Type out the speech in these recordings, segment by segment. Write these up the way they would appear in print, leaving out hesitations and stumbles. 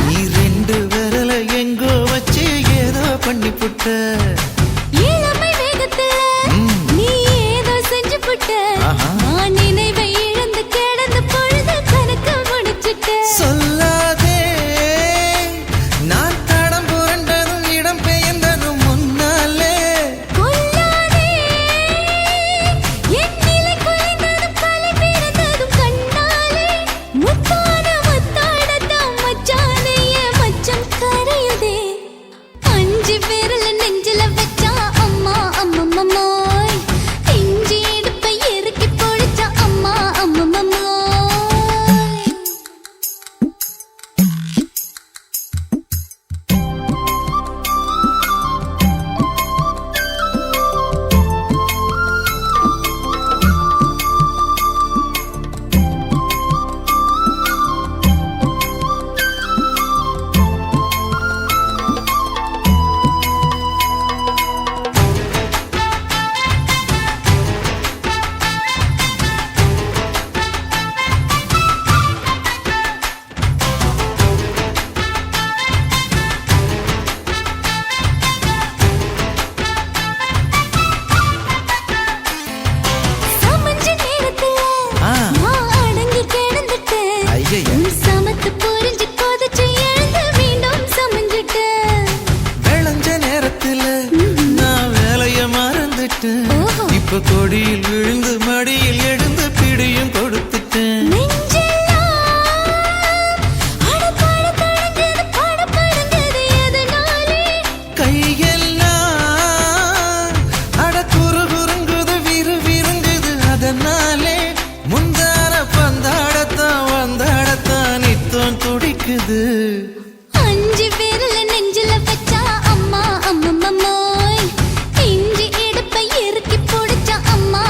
நீ ரெண்டு விரல எங்கோ வச்சு ஏதோ பண்ணி புட்ட இளமை வேகத்துல நீ ஏதோ செஞ்சு புட்ட நான் நினைவை இழந்து கிடந்த பொழுது கணக்கு முடிச்சிட்ட சொல்லாதே நான் தடம் புரண்டதும் இடம் பெயர்ந்ததும் முன்னாலே கொல்லாதே என் நிலை குலைந்ததும் கலை பிறந்ததும் கண்ணாலே முத்தான முத்தாடத்தான் மச்சானைய மச்சம் கரையுதே அஞ்சு விரல நெஞ்சில வச்சா அம்மா அம்மம்மாய் இஞ்சி இடுப்பை இறுக்கி பொழிச்சா அம்மா அம்மம்மாய் சமஞ்ச நேரத்துல நான் அடங்கி கிடந்துட்டேன் உன் சமத்து புரிஞ்சு கொதிச்சு எழுந்து மீண்டும் சமஞ்சிட்டேன் விளைஞ்ச நேரத்துல நான் வேலைய மறந்துட்டேன் இப்ப கொடியில் விழுந்து மடியில் எழுந்து பிடியும் கொடுத்துட்டேன் நெஞ்செல்லாம் அடப்பாட தொடங்குது பாடப்படுங்குது எதனாலே கையெல்லாம் அட குறு குறுங்குது விறு விருங்குது அதனாலே முந்தார பந்தாடத்தான் வந்தாடத்தான் நித்தம் துடிக்குது அஞ்சு விரல நெஞ்சில வச்சா அம்மா அம்மம்மாய் இஞ்சி இடுப்பை இறுக்கி பொடிச்சா அம்மா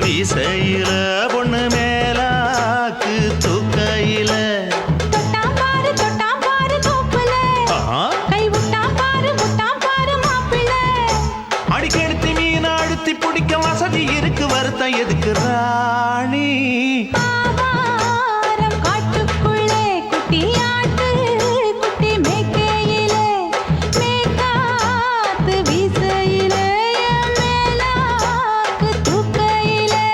வீசையில பொண்ணு மேலாக்கு தூக்கையில தொட்டாம் பாரு தோப்புல கை விட்டாம் பாரு மாப்பிள்ளை அடிக்கெடுத்து மீன் அழுத்தி பிடிக்க வசதி இருக்கு வருத்தம் எதுக்கு ராணி ஆவாரம் காட்டுக்குள்ளே குட்டியாட்டு குட்டி மேய்க்கையிலே மேய்க்காத்து வீசையிலே மேலாக்கு தூக்கையிலே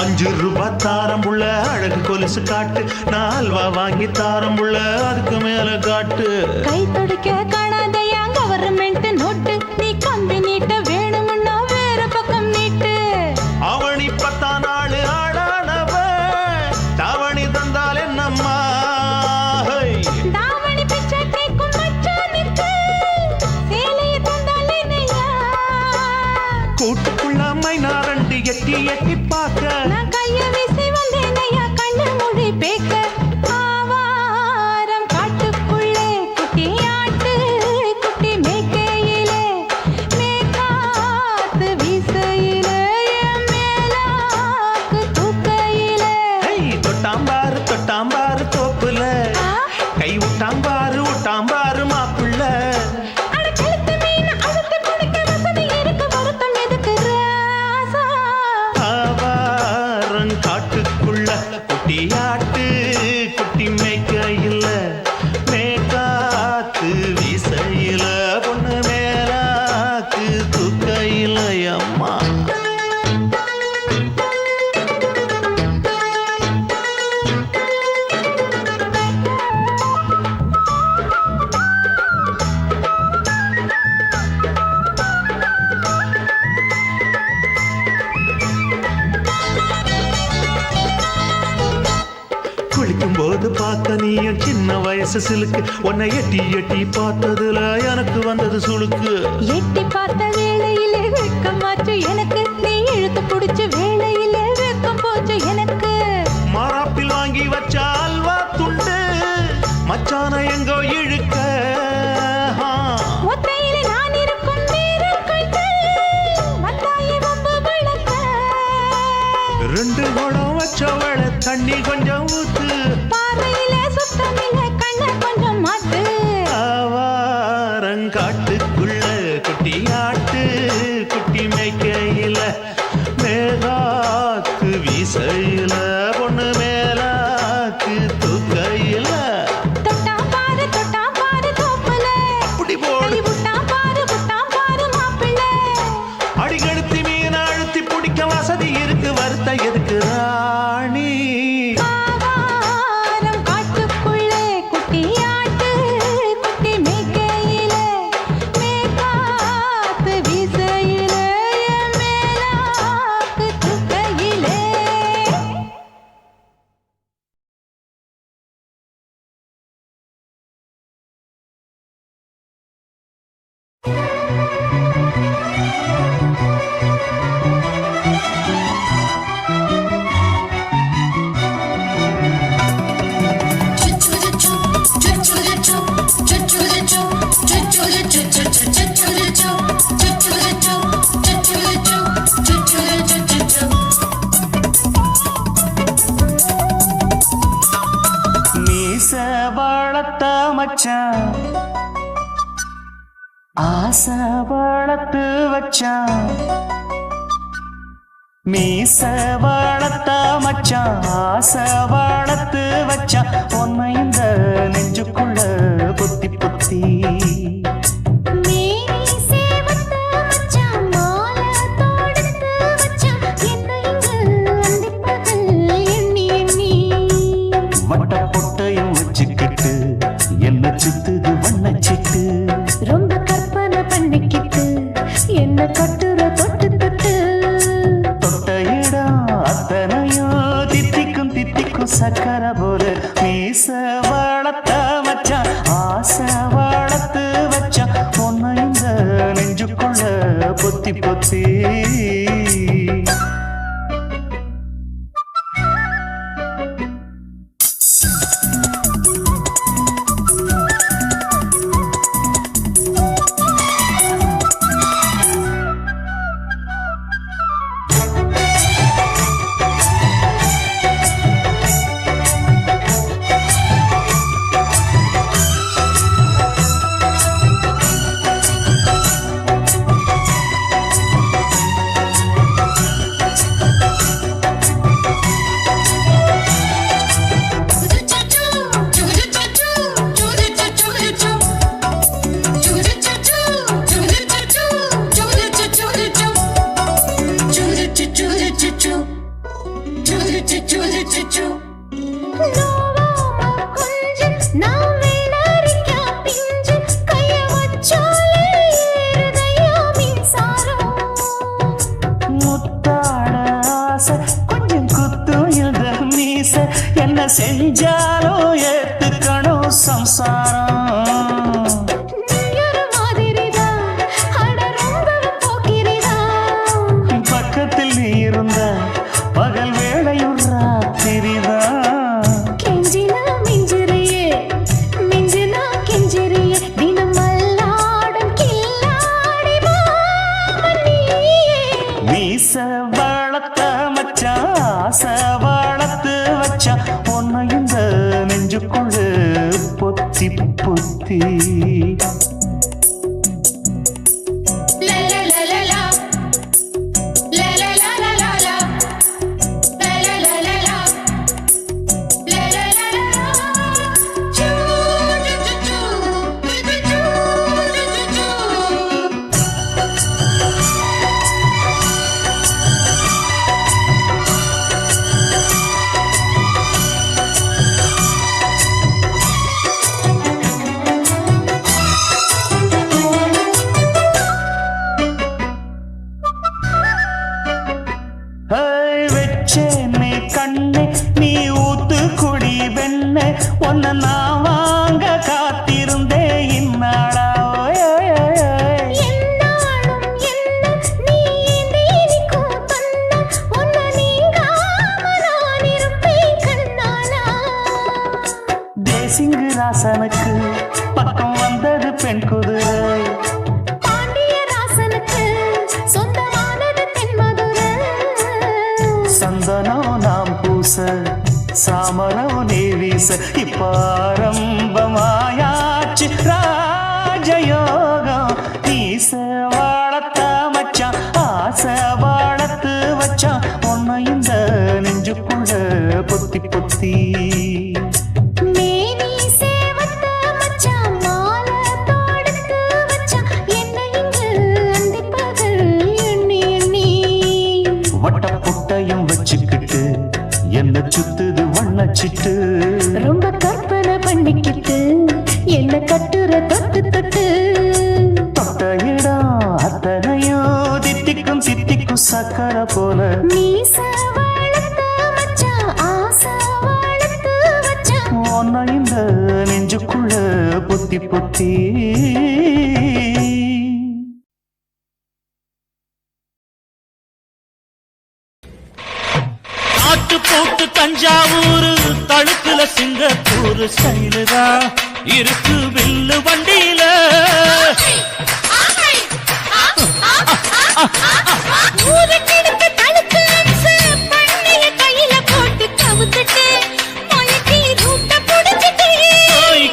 ₹5 தாரம் புள்ள அழகு கொலுசு காட்டு நான் அல்வா வாங்கி தாரம் புள்ள அதுக்கு மேல காட்டு கை துடிக்க காணாதையா கவர்மெண்ட் நோட்டு நீ கம்பி நீட்ட வேணும்னா வேற பக்கம் நீட்டு அவனி 10 நாள் ஆடானவ தாவணி தந்தால் என்னம்மா தாவணி பிச்சை கேக்கும் மச்சானுக்கு சேலைய தந்தாலே நையா கூட்டுக்குள்ள மைனாரண்டு எட்டி எட்டி பார்க்க நான் கைய வீசி வந்தேன் ஐயா கண்ணு மொழி பேக்க ஆவாரம் காட்டுக்குள்ளே குட்டியாட்டு குட்டி மேய்க்கையிலே மேய்க்காத்து வீசையிலே மேலாக்கு தூக்கையிலே தொட்டாம்பாரு தோப்புல கை விட்டாம்பாரு மாப்பிள்ள அட கழுத்து மீன் அழுத்து பிடிக்க வசதி இருக்கு வருத்தம் எதுக்கு ராசா ஆவாரம் காட்டுக்குள்ள குட்டியாட்டு குட்டி மேய்க்கையில மேய்காத்து வீசையில பொண்ணு மேலாக்கு தூக்கையில அம்மா குளிக்கும் போது பார்த்த நீயும் சின்ன வயசு சிலுக்கு உன்னை எட்டி எட்டி பார்த்ததுல எனக்கு வந்தது சுளுக்கு எட்டி பார்த்த வேளையிலே வெட்கமாச்சு எனக்கு நீ இழுத்து பிடிச்ச வேளையிலே வெட்கம் போச்சு எனக்கு மாறாப்பில் வாங்கி வச்ச அல்வா துண்டு மச்சான எங்கோ இழுக்க ஒத்தையிலே நான் இருக்கும் நேரம் கண்டு வந்தாயே வம்பு விளக்க 2 குடம் வச்சவள தண்ணி கொஞ்சம் ஊத்து பார்வையிலே சுத்தமில்லை கண்ணை கொஞ்சம் மாத்து ஆவாரங்காட்டுக்குள்ள குட்டியாட்டு குட்டி மேய்க்கையில மேலாக்கு வீசையில பொண்ணு மேலாக்கு தூக்கையில தொட்டாம் பாரு தோப்புல அப்படி போடு கை விட்டாம் பாரு மாப்பிள்ளை அடிக்கெடுத்து மீன் அழுத்தி பிடிக்க வசதி இருக்கு வருத்த எதுக்கு ராணி ஆவாரம் காட்டுக்குள்ளே குட்டியாட்டு குட்டி மேய்க்கையிலே மேய்க்காத்து வீசையிலே மேலாக்கு தூக்கையிலே மீச வளர்த்த மச்சான் ஆசை வளர்த்து வச்சான் மீச வளர்த்த மச்சான் ஆசை வளர்த்து வச்சான் உன்னை இந்த நெஞ்சுக்குள்ள பொத்தி பொத்தி மேனி சேவத்த மச்சான் மாலை தொடுத்து வச்சான் என்னை இங்கு அந்திப்பகல் எண்ணி எண்ணி வட்ட பொட்டையும் வச்சுக்கிட்டு என்ன சுத்துது வண்ணச்சிட்டு ரொம்ப கற்பனை பண்ணிக்கிட்டு என்ன கட்டுற தொட்டு தொட்டு தொட்ட இடம் அத்தனையோ தித்திக்கும் தித்திக்கும் தித்திக்கும் சக்கரை போல மீச வளர்த்த மச்சான் ஆசை வளர்த்து வச்சான் உன்னை இந்த நெஞ்சுக்குள்ள பொத்தி பொத்தி என்ன செஞ்சாலும் ஏத்துக்கணும் சம்சாரம் பக்கத்தில் நீ இருந்த பகல் வேளையும் ராத்திரிதான் கெஞ்சினா மிஞ்சிறியே மிஞ்சினா கெஞ்சிறியே தினமல்லாடும் கில்லாடி மாமணியே மீச வளர்த்த மச்சான் ஆசை வளர்த்து வச்சான் உன்னை இந்த நெஞ்சுக்குள்ள பொத்தி பொத்தி வச்சேனே கண்ணே நீ ஊத்து குடி வெண்ணே உன்னை நான் வாங்க காத்திருந்தே இந்நாளா தேசிங்கு ராசனுக்கு பக்கம் வந்தது பெண் குதிரை சந்தனம் நாம் பூச சாமரம் நீ வீச இப்பாரம்பமாயாச்சு ராஜயோகம் நீச வாழத்த மச்சான் ஆசை வாழத்து வச்சான் உன்னை இந்த நெஞ்சுக்குள்ள பொத்தி பொத்தி வச்சுக்கிட்டு என்ன சுத்துது வண்ணச்சிட்டு ரொம்ப கற்பனை பண்ணிக்கிட்டு என்ன கட்டுற தொட்டு தொட்டு தொட்ட இடம் அத்தனையோ தித்திக்கும் தித்திக்கும் சக்கரை போல மீச வளர்த்த மச்சான் ஆசை வளர்த்து வச்சான் உன்னை இந்த நெஞ்சுக்குள்ள பொத்தி பொத்தி போட்டு தஞ்சாவூர் தழுக்குல சிங்கப்பூர் ஸ்டைலுதா இருக்கு வில்லு வண்டியில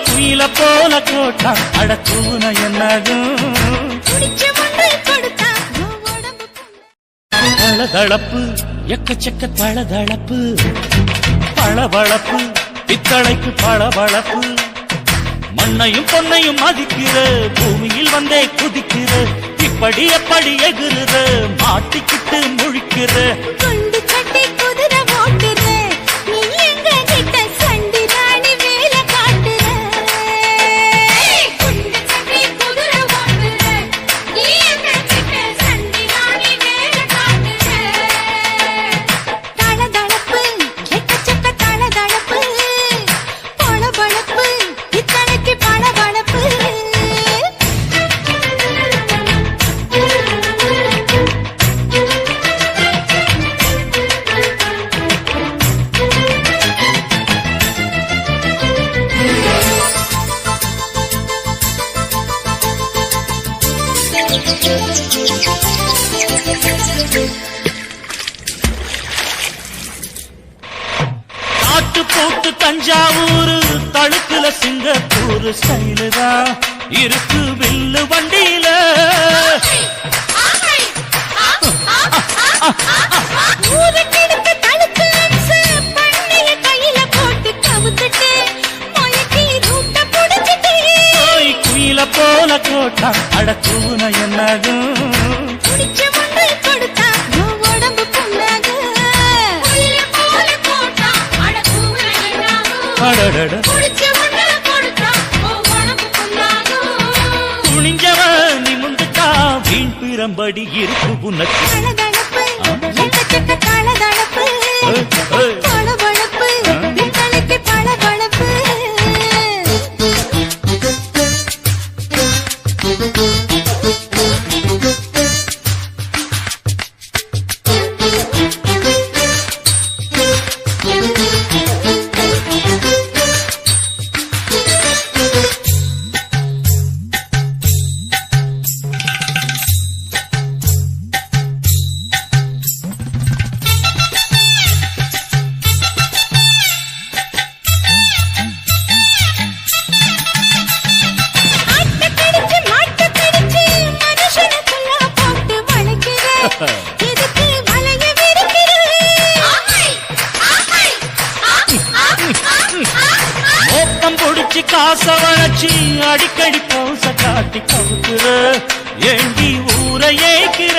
குயில போல கோட்டா அடக்கூன என்னதும் தளதளப்பு எக்கச்சக்க தளதளப்பு பளபளப்பு பித்தளைக்கு பளபளப்பு மண்ணையும் பொன்னையும் மதிக்கிற பூமியில் வந்தே குதிக்கிற இப்படி எப்படி எகுற மாட்டிக்கிட்டு முழிக்கிற குண்டு கட்டி குதிரை ஓட்டுற நீ எங்க கிட்ட சண்டி ராணி வேலை காட்டுற குண்டு கட்டி குதிரை ஓட்டுற நீ எங்க கிட்ட சண்டி ராணி வேலை காட்டுற தளதளப்பு எக்கச்சக்க தளதளப்பு தாட்டு போட்டு தஞ்சாவூர் தழுக்குல சிங்கப்பூர் ஸ்டைலு தான் இருக்கு வில்லு வண்டியில. ஊருக்கெடுத்து தடுத்து அம்சு பண்ணைய கையில போட்டு கவுத்துட்டு மயக்கி ரூட்ட புடிச்சிட்டு குயில போல கோட்டா அடக்கூன என்னாகும் குடிச்ச மண்ணை கொடுத்தா உன் உடம்பு புண்ணாகும். குயில போல போட்டா அடக்கூன என்னாகும். அடடட குடிச்ச மண்ணை கொடுத்தா உன் உடம்பு புண்ணாகும். துணிஞ்சவன் நிமிந்துட்டா வீண் பிறம்படி இருக்கு உனக்கு. தளதளப்பு எக்கச்சக்க தளதளப்பு பளபளப்பு பித்தளைக்கு பளபளப்பு. ஆட்டக்கடிச்சு மாட்டக்கடிச்சு மனுஷனுக்குள்ள போட்டு வளைக்கிற எதுக்கு வளைய விரிக்கிற. மோக்கம் பொடிச்சு காச வளைச்சு அடிக்கடி பௌச காட்டி கவுக்குற ஏண்டி ஊரை ஏய்க்கிற.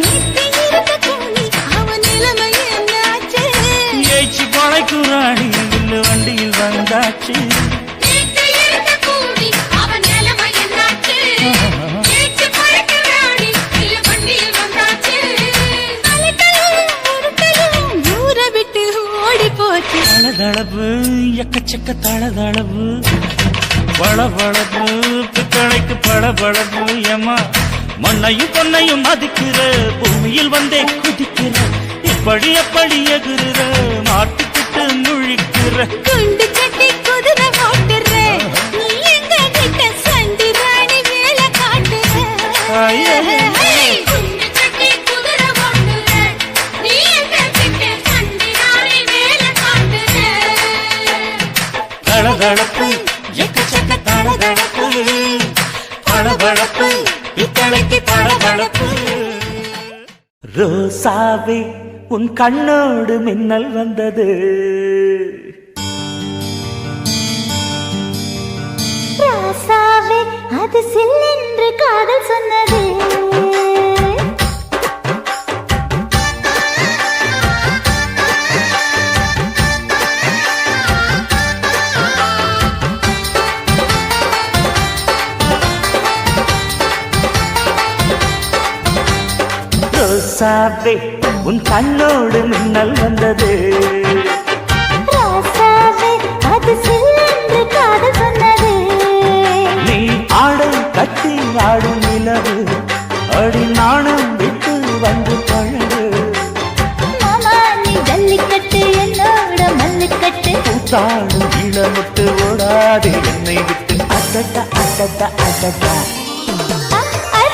நீத்தி இருக்க கூலி அவன் நிலைமை என்னாச்சு. ஏய்ச்சி பழைக்குறாணி வில்லு வண்டியில் வந்தாச்சு. நீத்தி இருக்க கூலி அவன் நிலைமை என்னாச்சு. ஏச்சு பழக்க ராணி இல்ல வண்டியில் வந்தாச்சு. அலட்டலும் உருட்டலும் ஊரை விட்டு ஓடி போச்சு. தளதளவு எக்கச்சக்க தளதளவு பளபளப்பு பித்தளைக்கு பளபளப்பு ஏமா மண்ணையும் பொன்னையும் மதிக்கிற பூமியில் வந்தே குதிக்கிற இப்படி எப்படி எகுற மாட்டுக்கிட்டு முழிக்கிற. குண்டு சட்டி குதிரை ஓட்டுற நீ எங்க கிட்ட சண்டி ராணி வேலை காட்டுற. குண்டு சட்டி குதிரை ஓட்டுற நீ எங்க கிட்ட சண்டி ராணி வேலை காட்டுற. தளதளப்பு எக்கச்சக்க தளதளப்பு பளபளப்பு பித்தளைக்கு பளபளப்பு. ரோசாவே உன் கண்ணோடு மின்னல் வந்தது. ராசாவே அது சில்லென்று காதல் சொன்னது. ரோசாவே உன் கண்ணோடு மின்னல் வந்தது. ராசாவே அது சில்லென்று காதல் சொன்னது. நீ ஆடை கட்டி ஆடும் நிலவு அடி நாணம் விட்டு வந்து பழகு. மாமா நீ ஜல்லிக்கட்டு என்னோட மல்லுக்கட்டு. கூத்தாடும் இளமுட்டு ஓடாது என்னை விட்டு. அடடா அடடா அடடா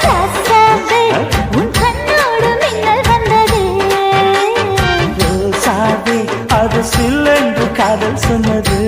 ராசாவே உன் கண்ணோடு மின்னல் வந்தது. ரோசாவே அது சில்லென்று காதல் சொன்னது.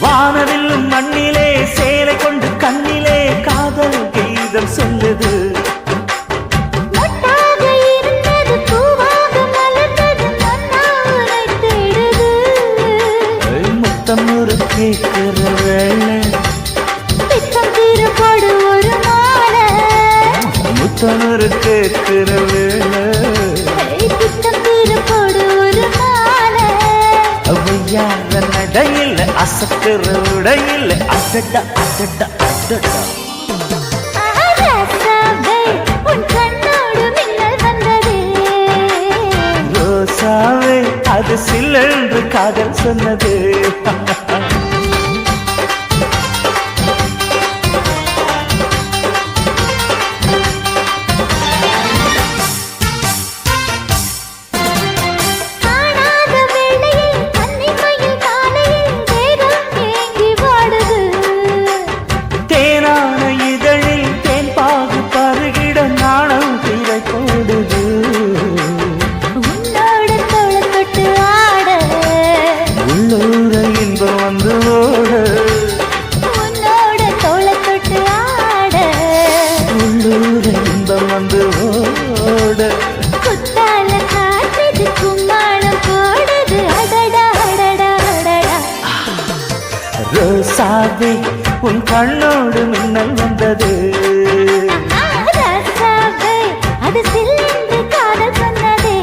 வானவில்லும் மண்ணிலே சேலை கொண்டு கண்ணிலே காதல் கீதம் சொல்லுது. மொட்டாக இருந்தது பூவாக மலர்ந்தது மன்னா உன்னை தேடுது. முத்தம் ஒரு கேட்கிற வேளை பித்தம் தீரப்படு ஒரு மாலை. முத்தம் ஒரு கேட்கிற வேளை பித்தம் தீரப்படு ஒரு மாலை. அவையார நடையில் அசத்துற உடையில் அடடா அடடா அடடா. ராசாவே உன் கண்ணோடு மின்னல் வந்தது. ரோசாவே அது சில்லென்று காதல் சொன்னது. இன்பம் வந்து ஓட உன்னோட தோளை தொட்டு ஆட உள்ளூர இன்பம் வந்து ஓட குத்தால காட்டுது கும்மாளம் போடுது அடடா அடடா அடடா ரோசாவே உன் கண்ணோடு மின்னல் வந்தது ராசாவே அது சில்லென்று காதல் சொன்னதே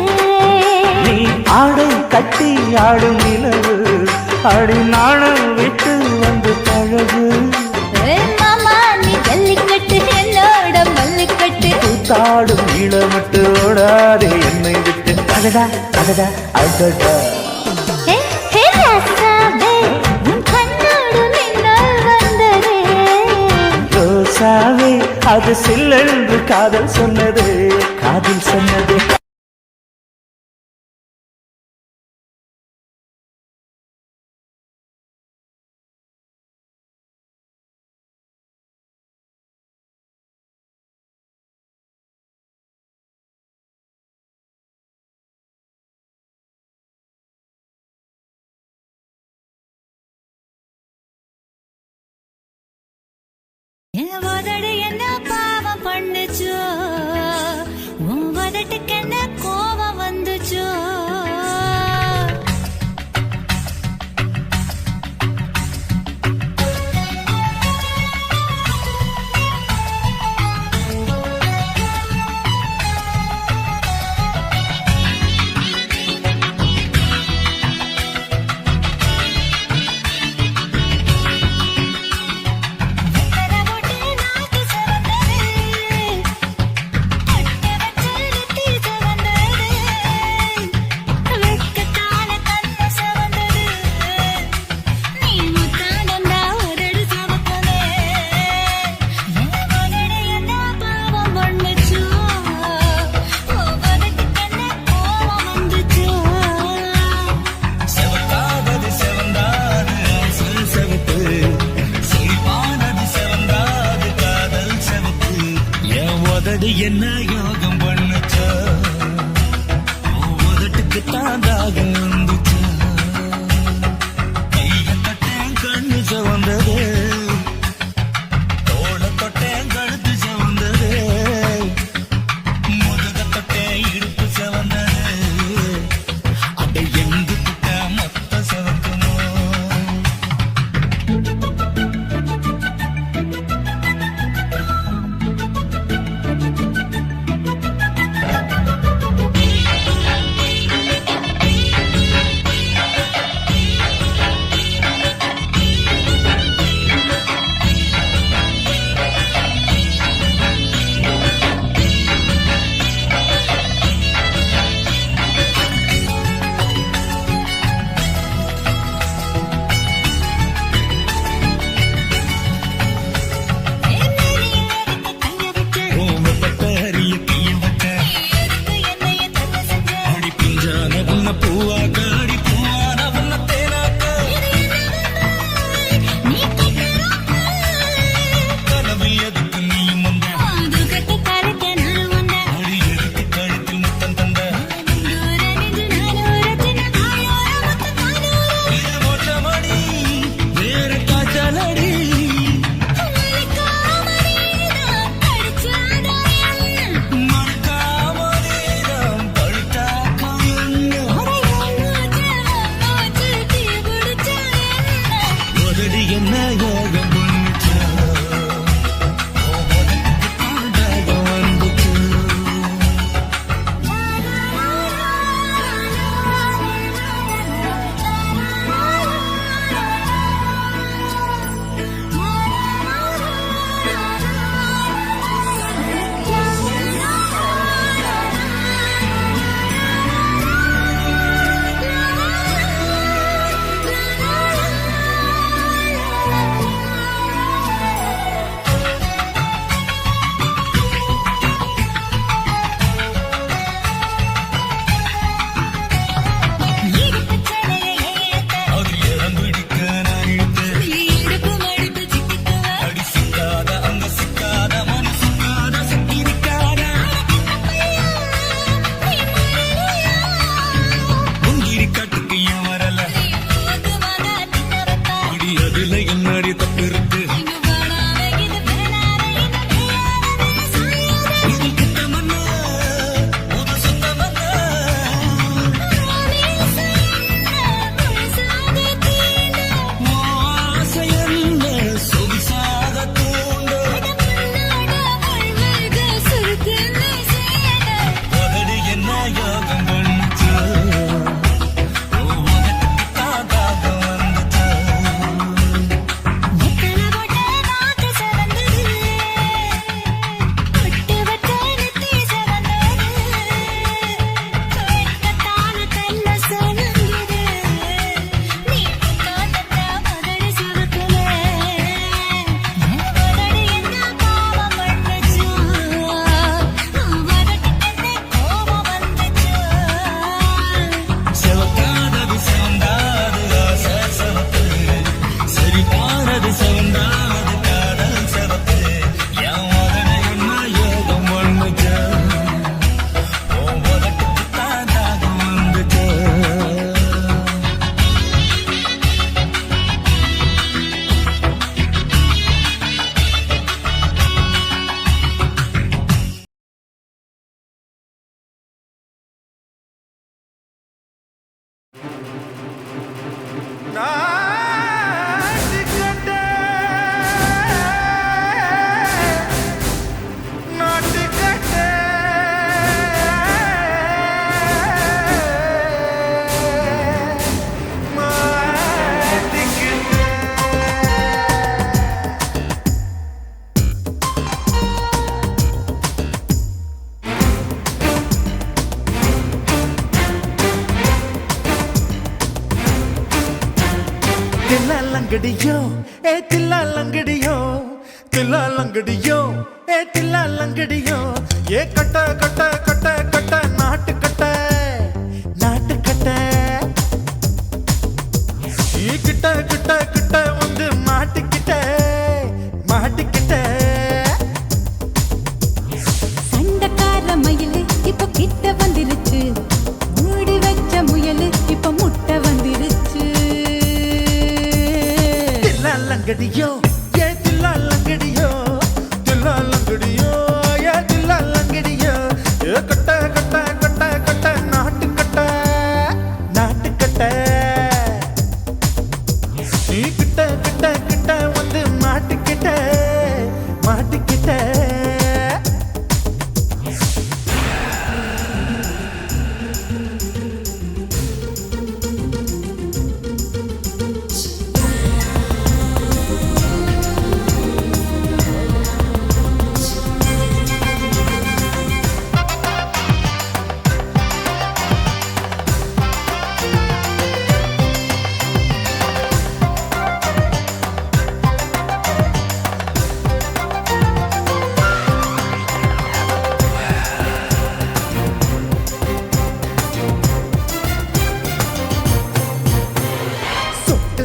நீ ஆடை கட்டி ஆடும் நிலவு ஆடி நாணம் விட்டு வந்து பழகு மாமா நீ ஜல்லிக்கட்டு என்னோட மல்லிக்கட்டு கூத்தாடும் நீளமட்டு ஓடாதே என்னை விட்டு அடடா அடடா அடடா ராசாவே உன் கண்ணோடு மின்னல் வந்ததே ரோசாவே அது சில்லென்று காதல் சொன்னது காதல் சொன்னது என் உதடு என்ன பாவம் பண்ணுச்சோ உன் உதட்டுக்கு என்ன கோபம் வந்துச்சோ என்ன யோகம் பண்ணுச்சா உதட்டுக்கு தாண்டாக வந்துச்சா கைய தொட்டேன் கண்ணு சவந்தது தோள தொட்டேன் கழுத்து சவந்தது முதுக தொட்டேன் இடுப்பு சவந்தது அதை எங்கு தொட்ட மொத்த சவக்குமோ தில்லாலங்கடியோ ஏ தில்லாலங்கடியோ தில்லாலங்கடியோ ஏ தில்லாலங்கடியோ ஏ கட்ட கட்ட கட்ட கட்ட நாட்டு கட்ட நாட்டு கட்ட ஈ கிட்ட கிட்ட கிட்ட வந்து மாட்டிக்கிட்ட மாட்டிக்கிட்ட சண்டக்கார மயிலு இப்ப கிட்ட வந்துருச்சு மூடி வச்ச முயலு இப்ப முட்டை வந்துருச்சு தில்லாலங்கடியோ ஏ தில்லாலங்கடியோ தில்லாலங்கடியோ ஏ தில்லாலங்கடியோ ஏ கட்ட கட்ட கட்ட கட்ட நாட்டு கட்ட நாட்டு கட்ட நீ கிட்ட கிட்ட கிட்ட வந்து மாட்டிக்கிட்ட மாட்டிக்கிட்ட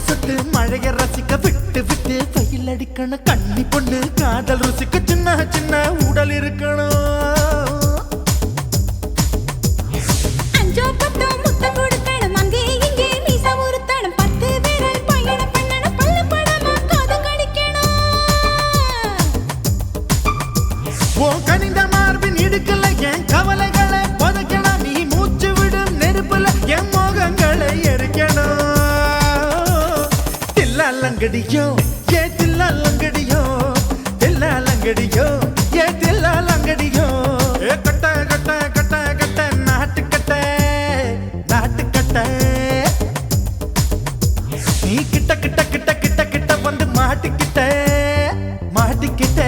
சொட்டு மழைய ரசிக்க விட்டு விட்டு வெயில் அடிக்கணும் கண்ணி பொண்ணு காதல் ருசிக்க சின்ன சின்ன உடல் இருக்கணும் அஞ்சோ பத்தோ முட்டை கொடுக்கணும் அங்கே இங்கே மீச உருத்தணும் 10 விரல் பயணம் பண்ணணும் பல்லு படமா காது கடிக்கணும் ஓ கனிந்த மார்பின் இடுக்கல என் கவலைகளை புதைக்கணும் நீ மூச்சு விடும் நெருப்புல என் மோகங்களை எரிக்கணும் தில்லாலங்கடியோ ஏ தில்லாலங்கடியோ தில்லாலங்கடியோ ஏ தில்லாலங்கடியோ ஏ கட்ட கட்ட கட்ட கட்ட நாட்டு கட்ட நாட்டு கட்ட நீ கிட்ட கிட்ட கிட்ட கிட்ட கிட்ட வந்து மாட்டிக்கிட்ட மாட்டிக்கிட்ட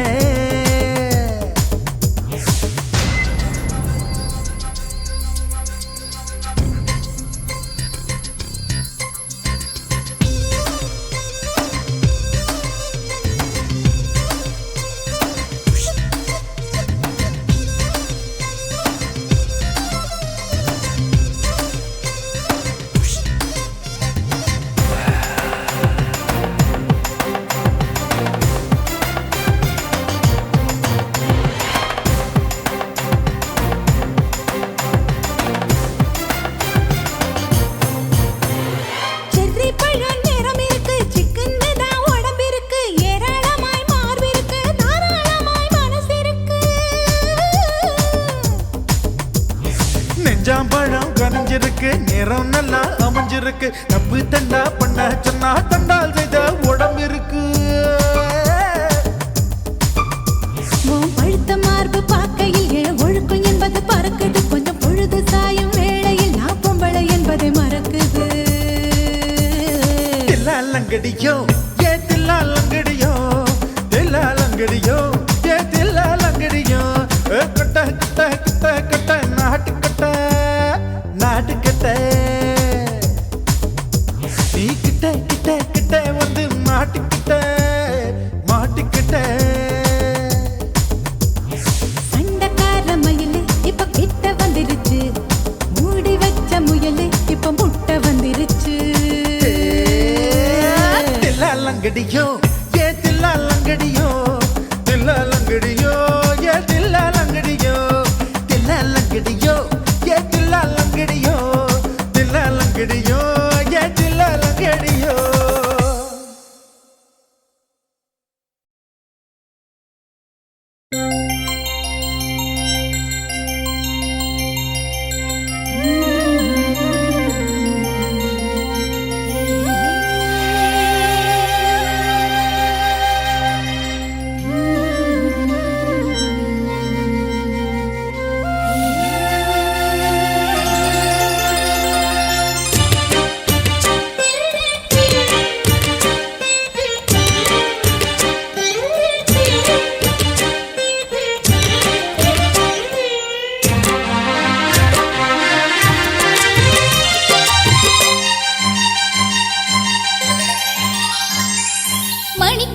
செர்ரி பழம் நிறம் இருக்கு சிக்கன்னு தான் உடம்பு இருக்கு ஏராளமாய் மார்பு இருக்கு தாராளமாய் மனசு இருக்கு நெஞ்சாம்பழம் கனிஞ்சிருக்கு நிறம் நல்லா அமைஞ்சிருக்கு தப்பு தண்டா பண்ண சொன்னா தண்டால் செய்த உடம்பு இருக்கு உன் பழுத்த மார்பு பார்க்கையில் என் ஒழுக்கம் என்பது பறக்குது கொஞ்சம் பொழுது சாயும் வேளையில் நான் பொம்பளை என்பதை மறக்குது தில்லாலங்கடியோ ஏ தில்லாலங்கடியோ தில்லாலங்கடியோ ஏ தில்லாலங்கடியோ ஏ கட்ட கட்ட கட்ட கட்ட நாட்டு கட்ட நாட்டு கட்ட நீ கிட்ட கிட்ட கிட்ட வந்து மாட்டிக்கிட்ட மாட்டிக்கிட்ட சண்டக்கார மயிலு இப்ப கிட்ட வந்துருச்சு மூடி வச்ச முயலு இப்ப முட்டை வந்துருச்சு தில்லாலங்கடியோ ஏ தில்லாலங்கடியோ தில்லாலங்கடியோ ஏ தில்லாலங்கடியோ தில்லாலங்கடியோ ஏ தில்லாலங்கடியோ தில்லாலங்கடியோ ஏ தில்லாலங்கடியோ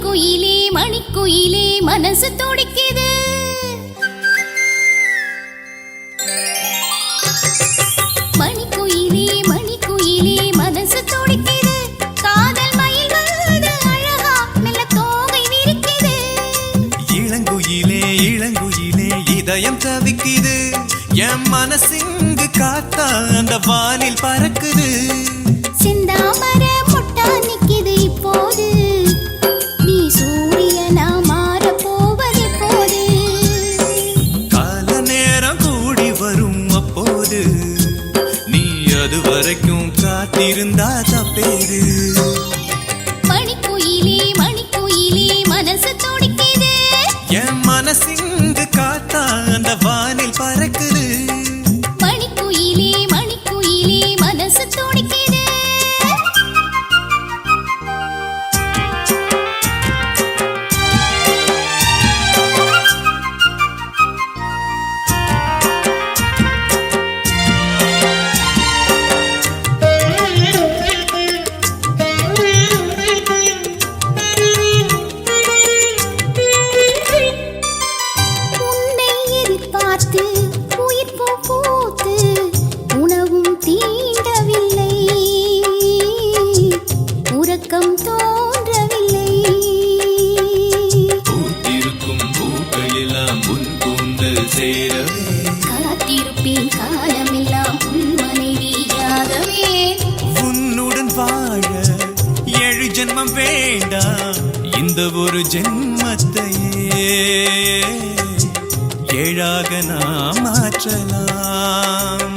மணிக்குயிலே மணிக்குயிலே மனசு துடிக்குது. மணிக்குயிலே மணிக்குயிலே மனசு துடிக்குது. காதல் மயில் வந்து அழகா மெல்ல தோகை விரிக்குது. இளங்குயிலே இளங்குயிலே இதயம் தவிக்குது. என் மனசிங்கு காத்தா அந்த வானில் பறக்குது. சிந்தாமர முட்டா நிக்குது இப்போது. நீ சூரியனா மாற போவது போது. கால நேரம் கூடி வரும் அப்போது. நீ அது வரைக்கும் காத்திருந்தா தப்பேது. மணிக்குயிலே மணிக்குயிலே மனசு துடிக்குது. என் மனசிங்கு காத்தா அந்த வானில் பறக்குது. மணிக்குயிலே மணிக்குயிலே மனசு துடிக்குது. உன்னை எதிர்பார்த்து உயிர் பூத்து உணவும் தீண்டவில்லை. உறக்கம் தோன்றவில்லை. பூத்திருக்கும் பூக்களெல்லாம் உன் கூந்தல் சேரவே. காத்திருப்பேன் காலமெல்லாம் உன் மனைவியாகவே. உன்னுடன் வாழ 7 ஜென்மம் வேண்டாம். இந்த ஒரு ஜென்மத்தையே 7ஆக நாம் மாற்றலாம்.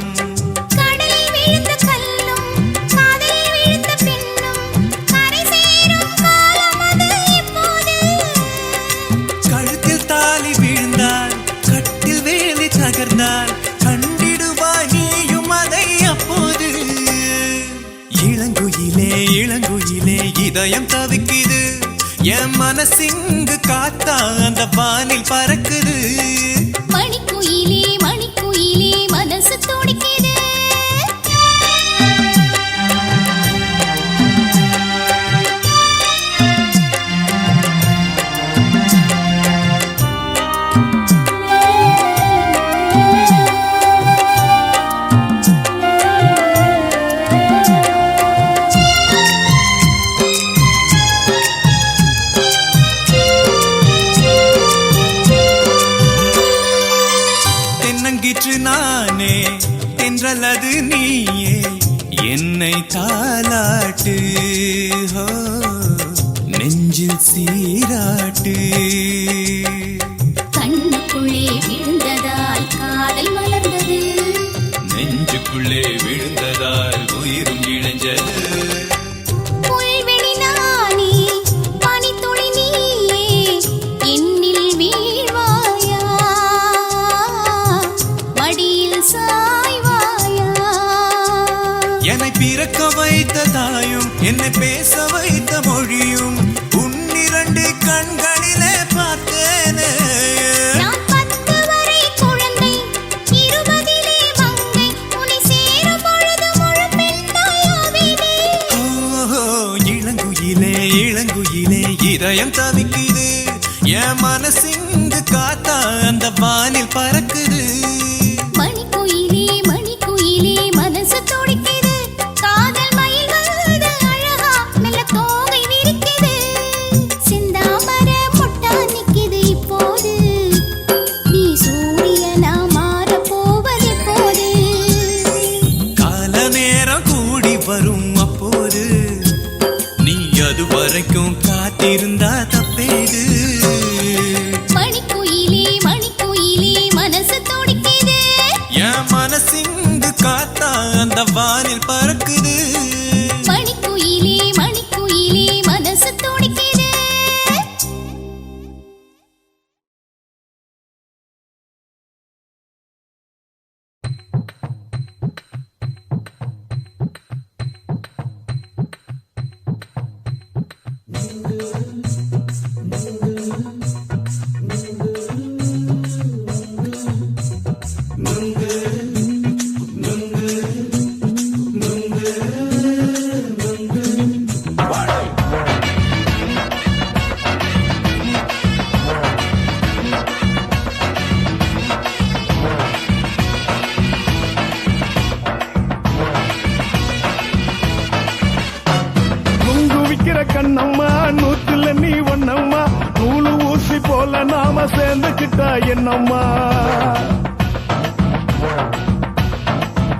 கடலில் விழுந்த கல்லும் காதலில் விழுந்த பெண்ணும் கரை சேரும் காலம் அது இப்போது. கழுத்தில் தாலி விழுந்தால் கட்டில் வேலி தகர்ந்தால் கண்டிடுவாய் நீயும் அதை அப்போது. இளங்குயிலே இளங்குயிலே இதயம் தவிக்குது. என் மனசிங்கு காத்தா அந்த வானில் பறக்குது. மணிக்குயிலே மணிக்குயிலே மனசு துடிக்குது. தென்னங்கிற்று நானே தென்றலது நீயே என்னை தாலாட்டு. ஹோ, நெஞ்சில் சீராட்டு. கண்ணுக்குள்ளே விழுந்ததால் காதல் மலர்ந்தது. நெஞ்சுக்குள்ளே விழுந்ததால் உயிரும் இணைஞ்சது. புல்வெளி நானே பனித்துளி நீயே என்னில் வீழ்வாயா மடியில் சாய்வாயா. என்னை பிறக்க வைத்த தாயும் என்னை பேச வைத்த மொழியும் உன்னிரண்டு கண்களிலே பார்த்தேனே. நான் 10 வரை குழந்தை 20லே மங்கை உன்னை சேரும் பொழுது முழு பெண்ணாயாவேனே. ஓஹோ, இளங்குயிலே இளங்குயிலே இதயம் தவிக்குது. என் மனசிங்கு காத்தா அந்த வானில் பறக்குது. மணிக்குயிலே மணிக்குயிலே மனசு துடிக்குது. காதல் மயில் வந்து அழகா மெல்ல தோகை விரிக்குது. சிந்தாமர முட்டா நிக்குது இப்போது. நீ சூரியனா மாற போவது போது. கால நேரம் கூடி வரும் அப்போது. நீ அது வரைக்கும் காத்திருந்தா தப்பேது. மணிக்குயிலே மணிக்குயிலே மனசு துடிக்குது. என் மனசிங்கு காத்தா அந்த வானில் பறக்குது. மணிக்குயிலே மணிக்குயிலே மனசு துடிக்குது. நுங்கு நூத்துல நீ ஒன்னம்மா நூலு ஊசி போல நாம சேர்ந்துக்கிட்டா என்னம்மா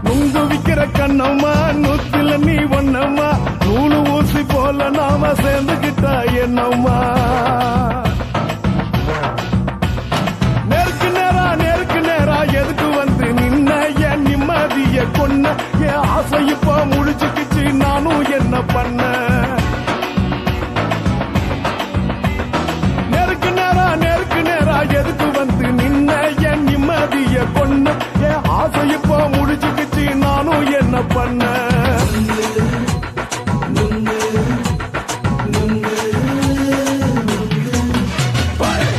நுங்கு விக்கிற கண்ணம்மா நூத்துல நீ ஒன்னம்மா நூலு ஊசி போல நாம சேர்ந்துக்கிட்டா என்னம்மா நேருக்கு நேரா எதுக்கு வந்து நின்ன என் நிம்மதிய கொன்ன என் ஆசை இப்ப முழிச்சுக்கிச்சு நானும் என்ன பண்ண நேருக்கு நேரா எதுக்கு வந்து நின்ன என் நிம்மதிய கொன்ன என் ஆசை இப்ப முழிச்சுக்கிச்சு நானும் என்ன பண்ண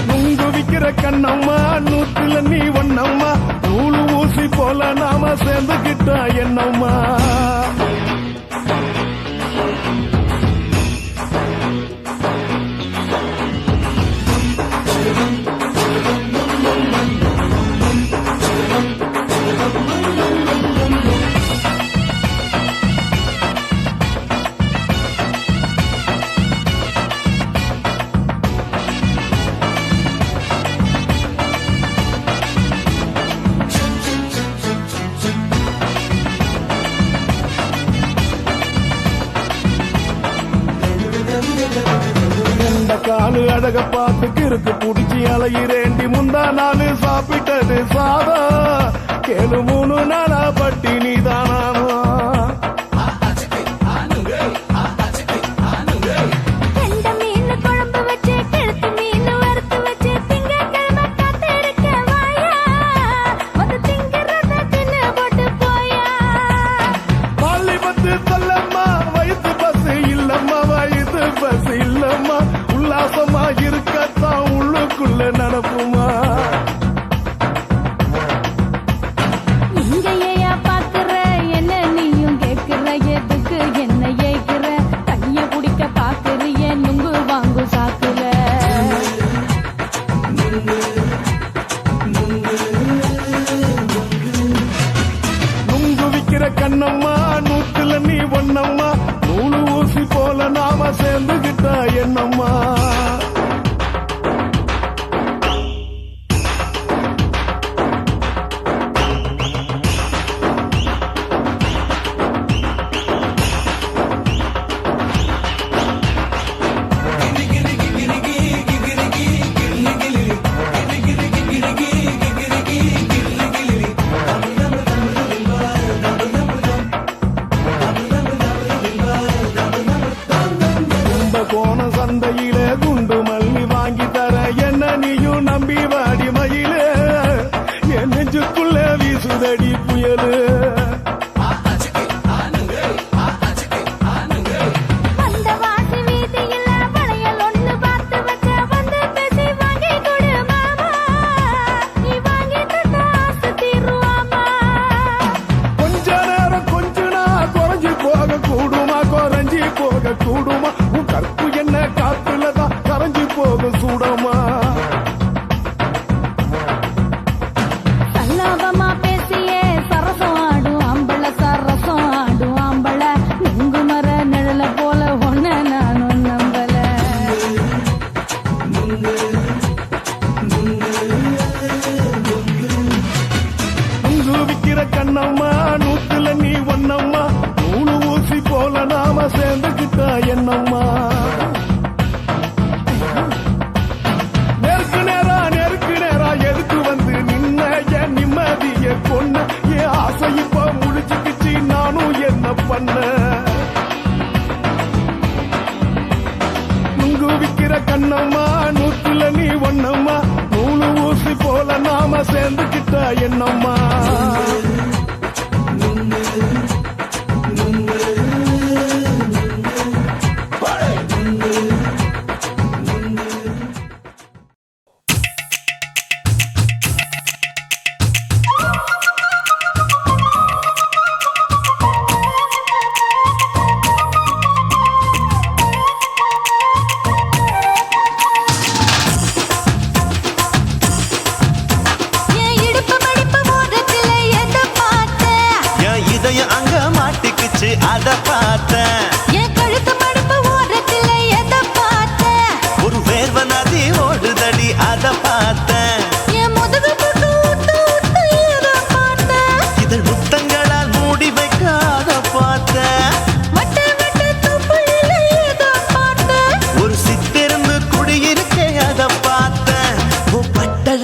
நுங்கு விக்கிற கண்ணம்மா நூத்துல நீ ஒன்னம்மா நூலு ஊசி போல நாம சேர்ந்துக்கிட்டா என்னம்மா காலு அழக பார்த்து கிறுக்கு புடிச்சி அலையிறேண்டி முந்தா நாலு சாப்பிட்டது சாதம் கேளு 3 நாளா பட்டினி தானானோ உல்லாசமா இருக்கத்தான் உள்ளுக்குள்ள நடப்புமா இங்கேயா பாக்குற என்ன நீயும் கேக்குற எதுக்கு என்ன ஏக்குற கைய குடிக்க பாக்குறிய நுங்கு வாங்கு சாக்குற நுங்கு விக்கிற கண்ணம்மா நூத்துல நீ ஒன்னம்மா நூலு ஊசி போல நாம சேர்ந்துகிட்டா என்னம்மா சந்தையில குண்டு மல்லி வாங்கி தர என்ன நீயும் நம்பி வாடி மயில என் நெஞ்சுக்குள்ள வீசுதடி புயலு கொஞ்ச நேரம் கொஞ்சனா குறைஞ்சி போக கூடுமா குறைஞ்சி போக கூடுமா உன் கற்பு என்ன காத்துலதான் கரைஞ்சி போக சூடமா சல்லாபமா பேசியே சரசம் ஆடும் ஆம்பள சரசம் ஆடும் ஆம்பள நுங்கு மர நிழல போல ஒன்ன நானும் நம்பல நுங்கு விக்கிற கண்ணம்மா நூத்துல நீ ஒன்னம்மா நூலு ஊசி போல நாம சேர்ந்துக்கிட்டா என்னம்மா நேருக்கு நேரா எதுக்கு வந்து நின்ன என் நிம்மதிய கொன்ன என் ஆசை இப்ப முழிச்சுக்கிச்சு நானும் என்ன பண்ண நுங்கு விக்கிற கண்ணம்மா நூத்துல நீ ஒன்னம்மா நூலு ஊசி போல நாம சேர்ந்துக்கிட்டா என்னம்மா என் இடுப்பு மடிப்பு ஓரத்துல எதை பார்த்த என் இதய அங்க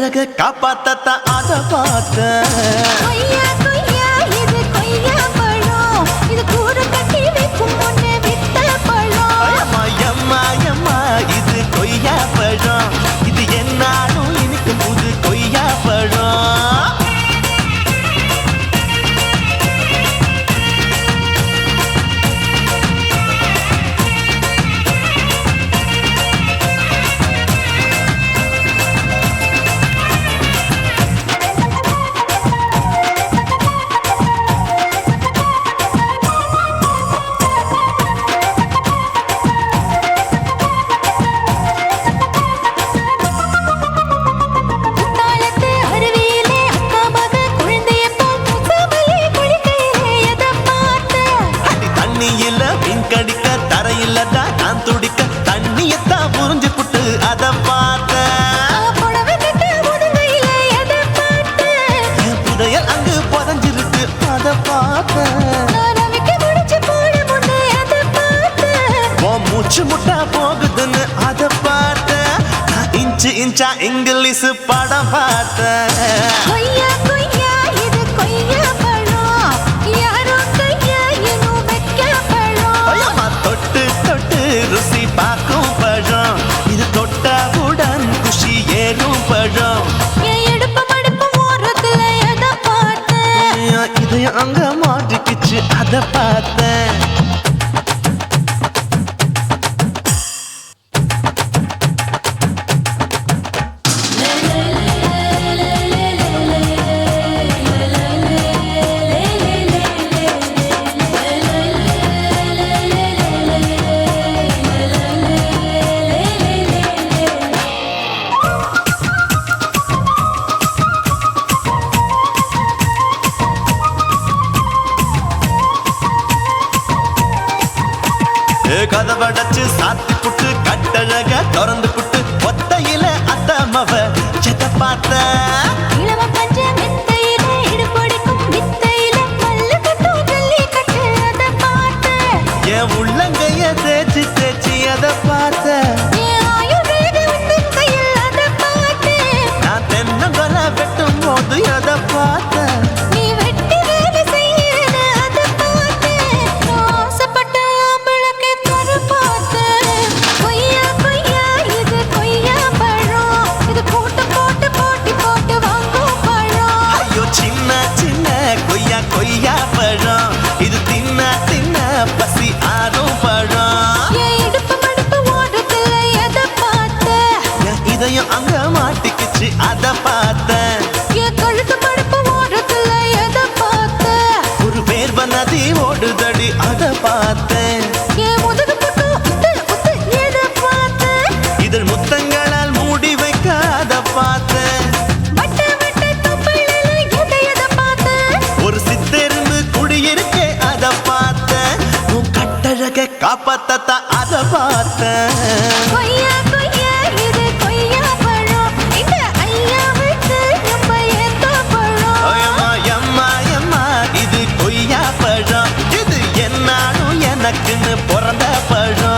கட்டழக காப்பாத்தத்தான் அத பார்த்தேன். கொய்யா கொய்யா இது கொய்யா பழம், இது கூடு கட்டி வைக்கும் முன்னே வித்த பழம். அம்மா எம்மா எம்மா இது கொய்யா பழம், இது என்னாலும் இனிக்கும் புது கொய்யா பழம். குத்தாலத்து அருவியிலே அக்கா மக குழந்தைய போல் முசாமையை குளிக்கையிலே எதை பார்த்தேன்? அடி தண்ணியில மீன் கடிக்க தரையில தான் நான் துடிக்க தண்ணியத்தான் புரிஞ்சு புட்டு அத பார்த்தேன். புடவை கட்ட முதுகையிலே எதை பார்த்தேன்? என் புதையல் அங்கு புதஞ்சிருக்கு அத பார்த்தேன். நான் அவிக்க முடிச்சு போட முன்னே எதை பார்த்தேன்? உன் மூச்சு முட்டா போகுதுன்னு அத பார்த்தேன். நான் இன்ச்சு இன்ச்சா இங்கிலீஷ் படம் பார்த்தேன். கொய்யா கொய்யா இது கொய்யா பழம், யாரோ கையா இன்னும் வைக்க பழம். ஐயம்மா தொட்டு தொட்டு ருசி பார்க்கும் பழம், இது தொட்டாவுடன் குஷி ஏறும் பழம். என் இடுப்பு மடுப்பு ஓரத்துல எதை பார்த்தேன்? என் இதயம் அங்க மாட்டிக்கிச்சு அத பார்த்தேன். கதவடைச்சு சாத்தி புட்டு கட்டழக திறந்து புட்டு ஒத்தையில அத்தமவ செத்த பார்த்த. இளம பஞ்ச மெத்தையிலே இடுப்பொடிக்கும் வித்தையிலே மல்லு கட்டும் ஜல்லிக்கட்டு அதை பார்த்தேன். என் உள்ளங்கைய தேய்ச்சி தேய்ச்சி அத பார்த்த. என் ஆயுர்வேத உந்தன் கையில் அதை பார்த்தேன். நான் தென்னங்கொலை வெட்டும் போது அத பார்த்த. நீ வெட்டி வேலை செய்யறது அதை பார்த்தேன். நான் ஆசைப்பட்ட ஆம்பளுக்கு தர பார்த்தேன். கொய்யா கொய்யா இது கொய்யா பழம், இது போட்டு போட்டு போட்டி போட்டு வாங்கும் பழம். ஐயோ சின்ன சின்ன கொய்யா கொய்யா பழம், இது தின்ன தின்ன பசி ஆறும் பழம். என் இடுப்பு மடுப்பு ஓரத்துல எதை பார்த்தேன்? என் இதயம் அங்க மாட்டிக்கிச்சு அத பார்த்தேன். என் கழுத்து மடுப்பு ஓரத்துல எதை பார்த்தேன்? ஒரு வேர்வ நதி ஓடுதடி அத பார்த்தேன். என் முதுகு பக்கம் உத்து உத்து எதை பார்த்தேன்? இதழ் முத்தங்களால் மூடி வைக்க அத பார்த்தேன். வட்ட வட்ட தொப்பையில எதை பார்த்தேன்? ஒரு சித்தெரும்பு குடியிருக்கே அத பார்த்தேன். உன் கட்டழக காப்பாத்தத்தான் அத பார்த்தேன். கொய்யா கொய்யா இது கொய்யா பழம், இந்த ஐயாவுக்கு நம்ம ஏத்த பழம். ஐயம்மா எம்மா எம்மா இது கொய்யா பழம், இது என்னாலும் எனக்குன்னு பிறந்த பழம்.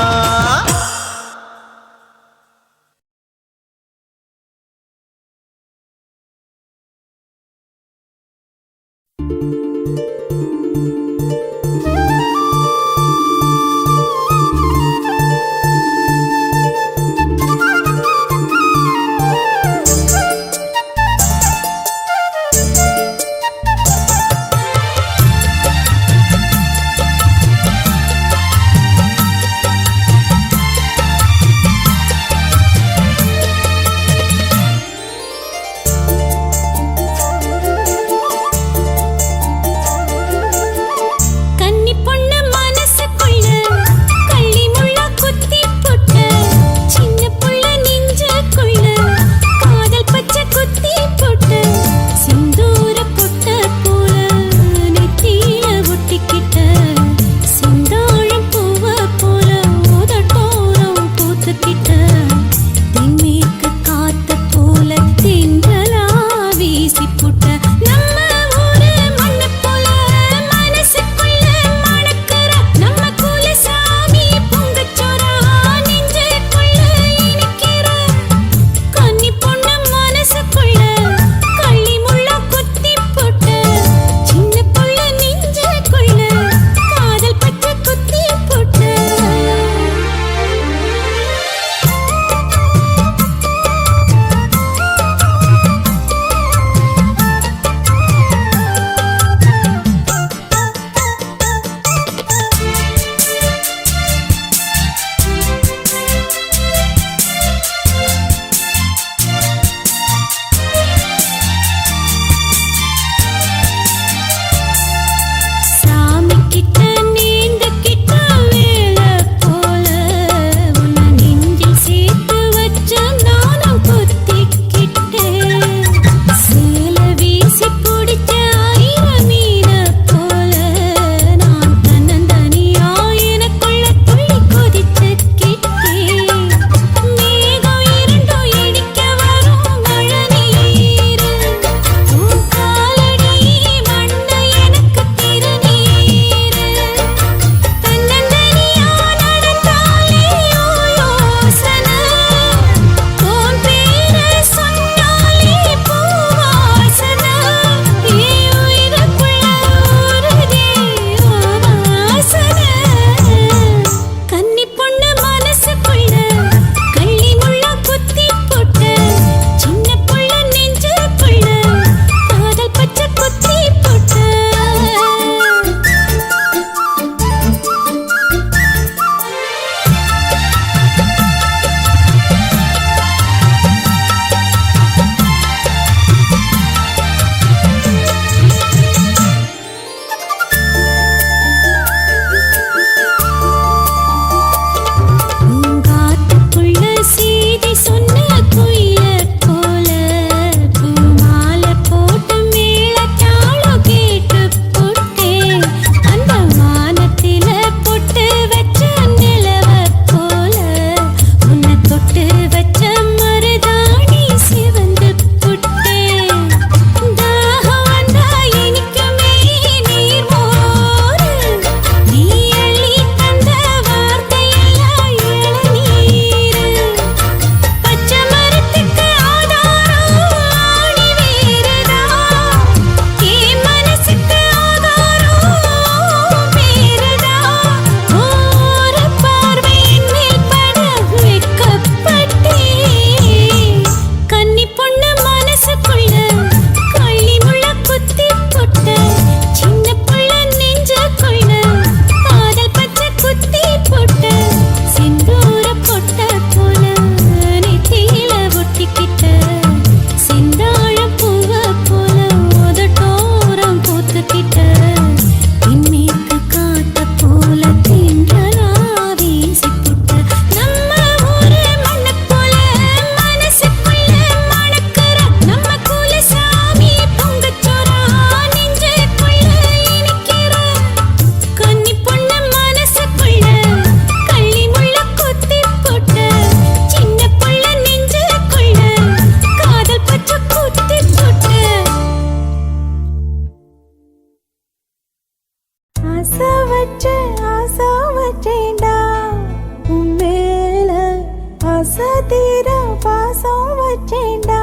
ஆசதீர பாசம் வச்சேண்டா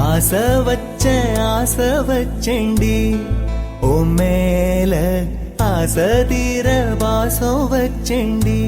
ஆசை வச்சேண்டி ஓ மேல ஆசை தீர பாசம் வச்சேண்டி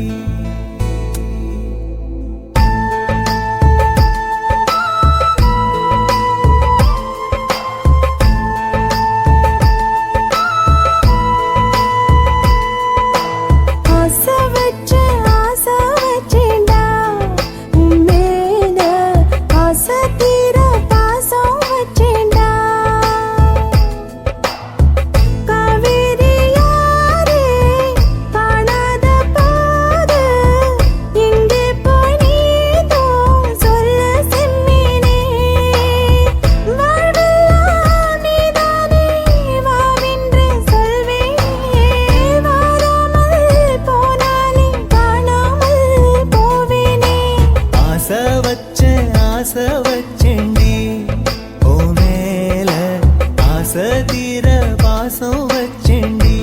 ஆசை வச்சேண்டி ஓ மேல ஆசை தீர பாசம் வச்சேண்டி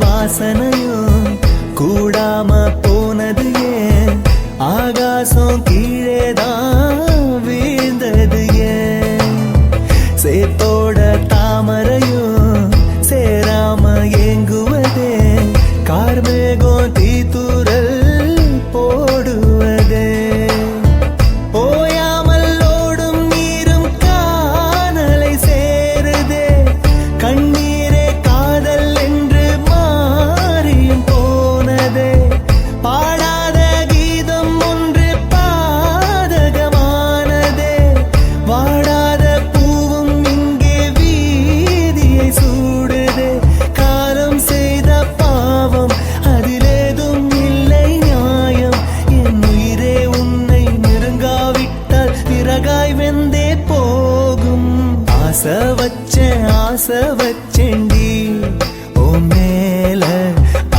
வாசனையும் கூடாம போனது ஏன் ஆகாசம் கீழேதான் வீழ்ந்தது ஏன் சேத்தோட தாமரையும் சேராம ஏங்குவதே கார்மேகம் தீத்துரல் போடுவதே ஓயாமல் ஓடும் நீரும் காணலை சேருதே கண்ணீரே காதல் என்று மாறியும் போனதே பாடாத கீதம் ஒன்று பாதகமானதே வாடாத பூவும் இங்கே வீதியை சூடுதே காலம் செய்த பாவம் அதிலேதும் இல்லை நியாயம் என் உயிரே உன்னை நெருங்காவிட்டால் பிறகாய் வெந்தே போகும் ஆசை வச்சேண்டி ஓ மேல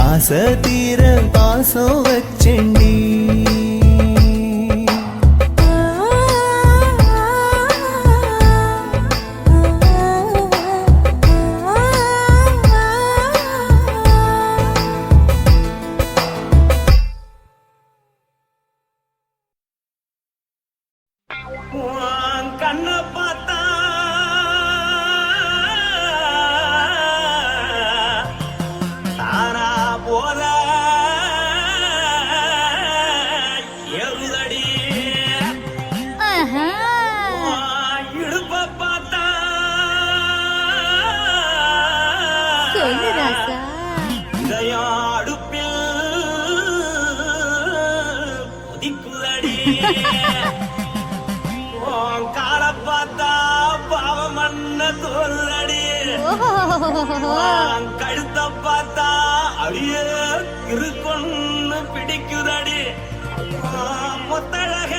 ஆசை தீர பாசம் வச்சேண்டி கண்ண பார்த்தா தானா போத உன் காலை பார்த்தா பாவம் மண்ண தோல்லடி உன் கழுத்தை பார்த்தா அடியே இருக்குன்னு பிடிக்குதடி உன் முத்தழக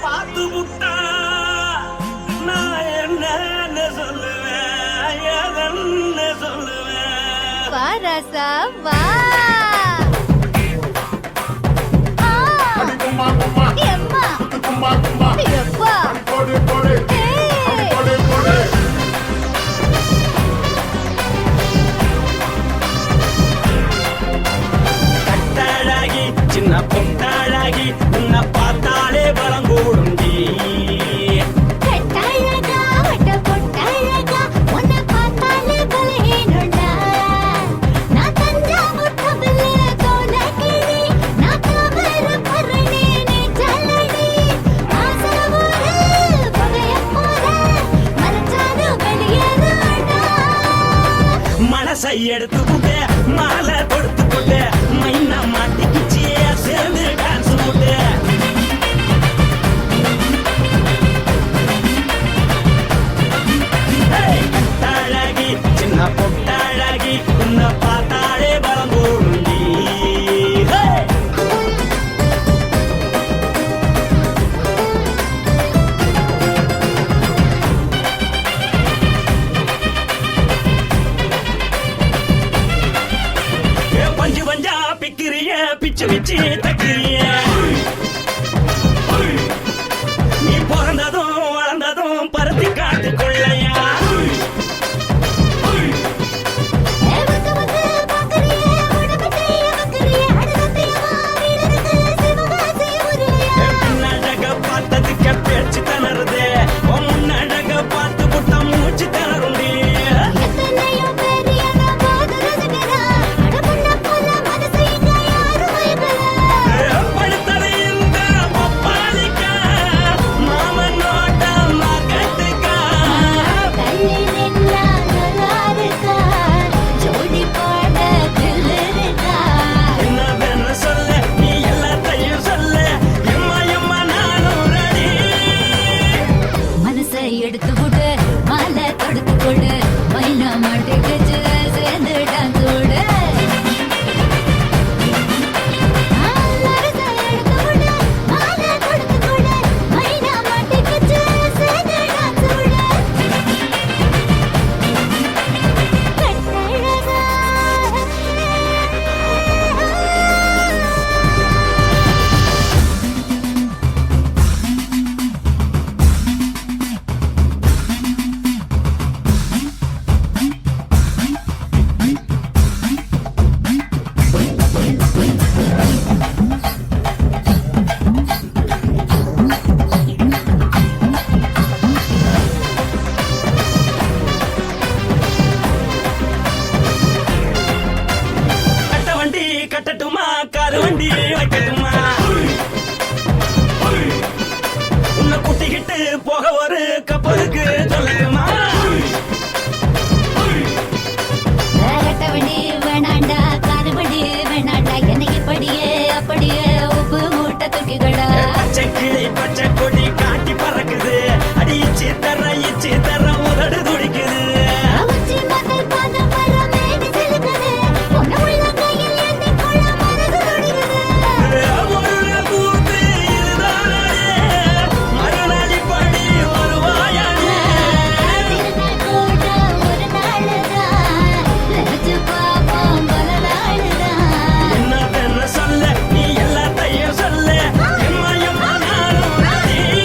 பார்த்து விட்டா நான் என்னன்னு சொல்லுவேன் எதன்னு சொல்லுவேன் வா ராசா வா கும்மா கும்மா எம்மா கும்மா கும்மா எப்பா போடு போடு ஏய் போடு போடு கட்டழகி சின்ன பொட்டழகி உன்னை பார்த்தாலே பலம் கூடுண்டி கட்டழகா வட்ட பொட்டழகா உன்னை பார்த்தாலே பலஹீனண்டா நான் தஞ்சாவூர் தவிலே தோலகிரி நான் கவர பரணி நீ ஜல்லடி ஆசவூரு பகைய போல மனச்சாலும் வெளியேறாடா மனசை எடுத்துக்கிட்டு மாலை கொடுத்துக்கிட்டு மைனா மாட்டிக்கிச்சு சேர்ந்து டான்ஸ் போட்டு கட்டழகி சின்ன பொட்டழகி உன்னை பார்த்தாலே பலம் கூடுண்டி பஞ்சு பஞ்சா பிக்கிறிய பிச்சு பிச்சு தக்கிறிய நீ பிறந்ததும் வளர்ந்ததும் பருத்தி காட்டுக்குள்ளையா வந்து வந்து பாக்கறியே உடம்பத்தைய வக்கறியே அடகத்தையவா வீரருக்கு சிவகாசி உருளையா பின்னழக பார்த்ததுக்கு பேச்சு திணறுது முன்னழக பார்த்து புட்ட மூச்சு திணறுண்டி எத்தனையோ பேர் என்ன போது ரசிக்கிறா அடமுன்ன போல மனசை இங்க யாரும் வைக்கல படுத்தது இந்த பப்பாளிக்கா மாமன் நோட்ட மகட்டுக்கா தள்ளி நின்னா நல்லா இருக்கா ஜோடி பாட தில்லிருக்கா என்னவென்னு சொல்ல நீ எல்லாத்தையும் சொல்ல எம்மா எம்மா நானும் ரெடி மனசை எடுத்து விடு மாலை தொடுத்து கொடு மைனா மாட்டிக்கிச்சு சேர்ந்து டான்ஸ் விடு மனசை எடுத்து விடு மாலை தொடுத்து கொடு மைனா மாட்டிக்கிச்சு சேர்ந்து டான்ஸ் விடு கட்டழகா கட்ட வண்டி கட்டட்டுமா காரு வண்டி வைக்கட்டுமா உன்னை குட்டிக்கிட்டு போக ஒரு கப்பலுக்கு சொல்லட்டுமா கட்டவண்டி வேணாண்டா காருவண்டி வேணாண்டா என்னை இப்படியே அப்படியே உப்பு மூட்டை தூக்கிக்கடா பச்சை கிளி பச்சை கொடி காட்டி பறக்குது அடிச்சு தர உதடு துடிக்குது உச்சி மகள் பாதம் வர மேனி சிலுக்குது பொண்ணு உள்ள கையில் எண்ணி கொள்ள மனசு துடிக்குது ஒரு கூத்து இதுதானே மறுநாளி படி வருவாயானே திருநாள் கூட ஒரு நாளுதான் நினைச்சு பாப்போம் பல நாளுதான் என்னவென்னு சொல்ல நீ எல்லாத்தையும் சொல்ல எம்மா எம்மா நானும் ready.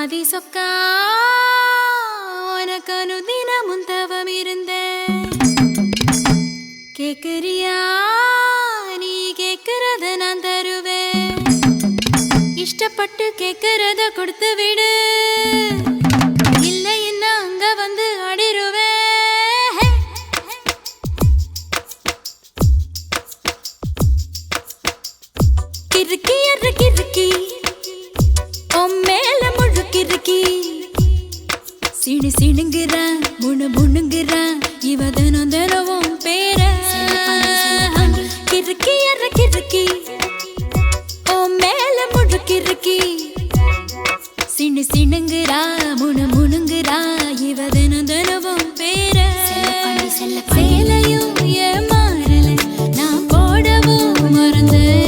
ஆதி சொக்கா உனக்கு அனுதினமும் தவம் இருந்தேன் கேக்குறியா நீ கேக்குறத நான் தருவேன் இஷ்டப்பட்டு கேக்குறத கொடுத்து விடு இல்லை என்ன அங்க வந்து அடிருவேன் கிறுக்கி எற கிறுக்கி மேல முழுக்கிருக்கி சிணு சிணுங்குறா முணு முணுங்குறா இவ தினம் தினமும் பேர கிறுக்கி எற கிறுக்கி மேல முழுக்கிருக்கி சிணு சிணுங்குறா முணு முணுங்குறா இவ தினம் தினமும் பேர சேலையும் ஏமாறல நான் போடவும் மறந்தேன்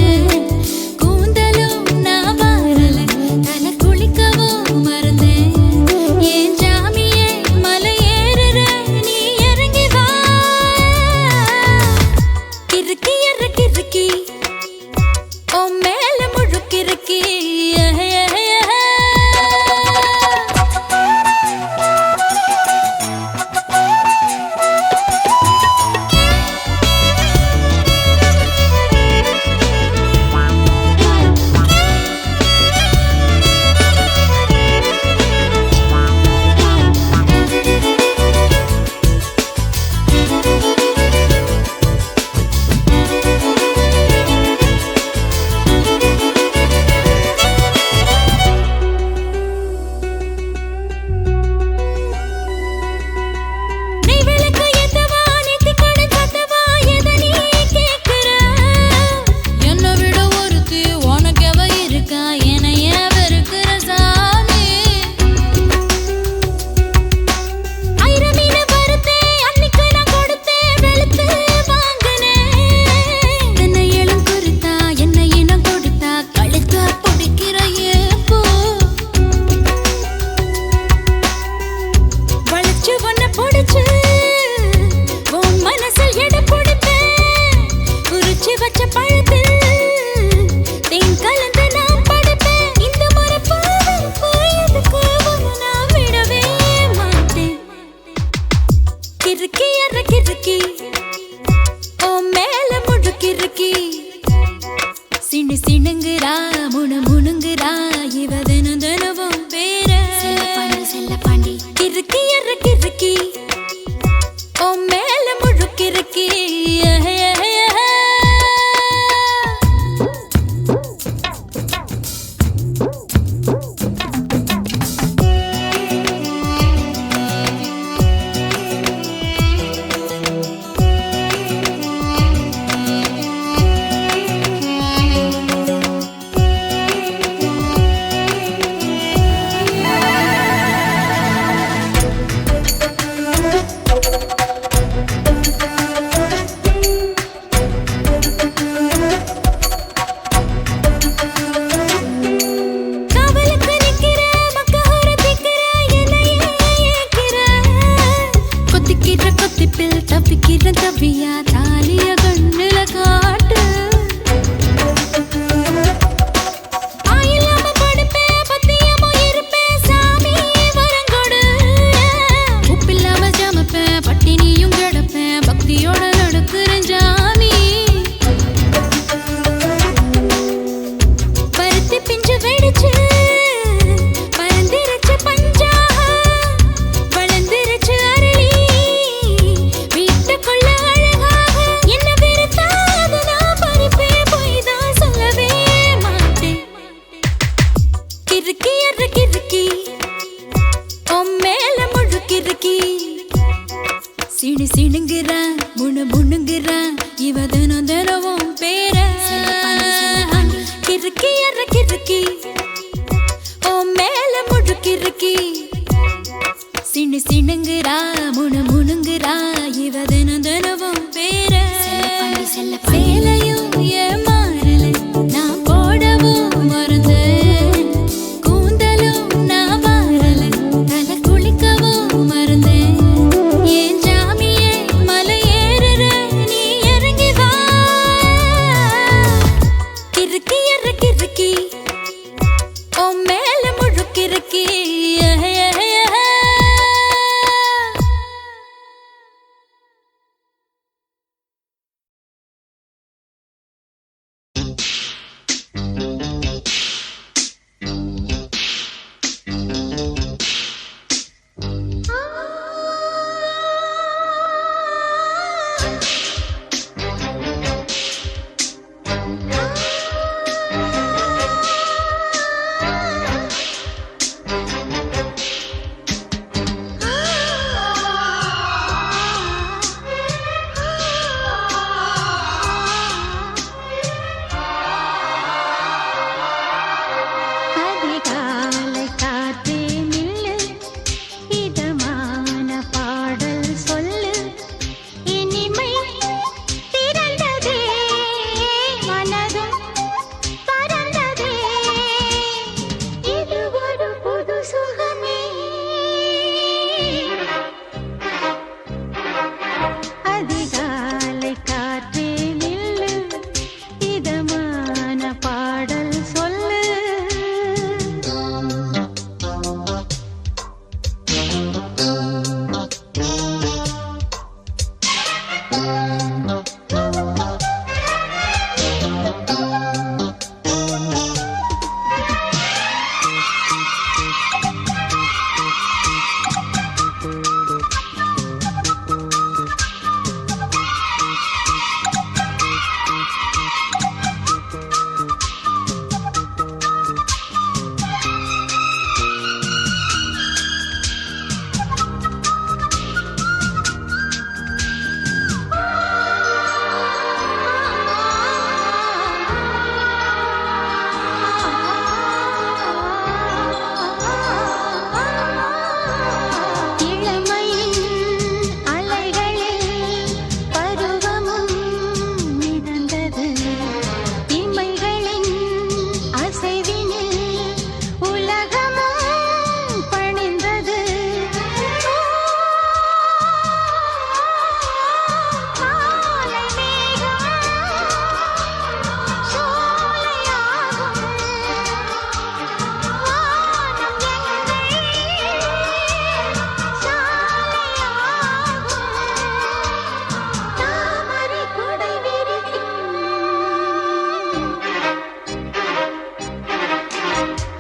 சிணு சிணுங்குறா முணு முணுங்குறா இவ தினம் தினமும் பேர கிறுக்கி எற கிறுக்கி மேல முழுக்கிருக்கி சிணு சிணுங்குறா முணு முணுங்குறா இவ தினம் தினமும் பேர சேலையும் ஏமாறல நான் போடவும் மறந்தேன் கூந்தலும் நான் மாறல தலை குளிக்கவும் மறந்தேன் ஏன் ஜாமியே மலை ஏறுற நீ இறங்கி வா கிறுக்கி எற கிறுக்கி மேல முழுக்கிருக்கி அதிகாலை காற்றே நில்லு இதமான பாடல் சொல்லு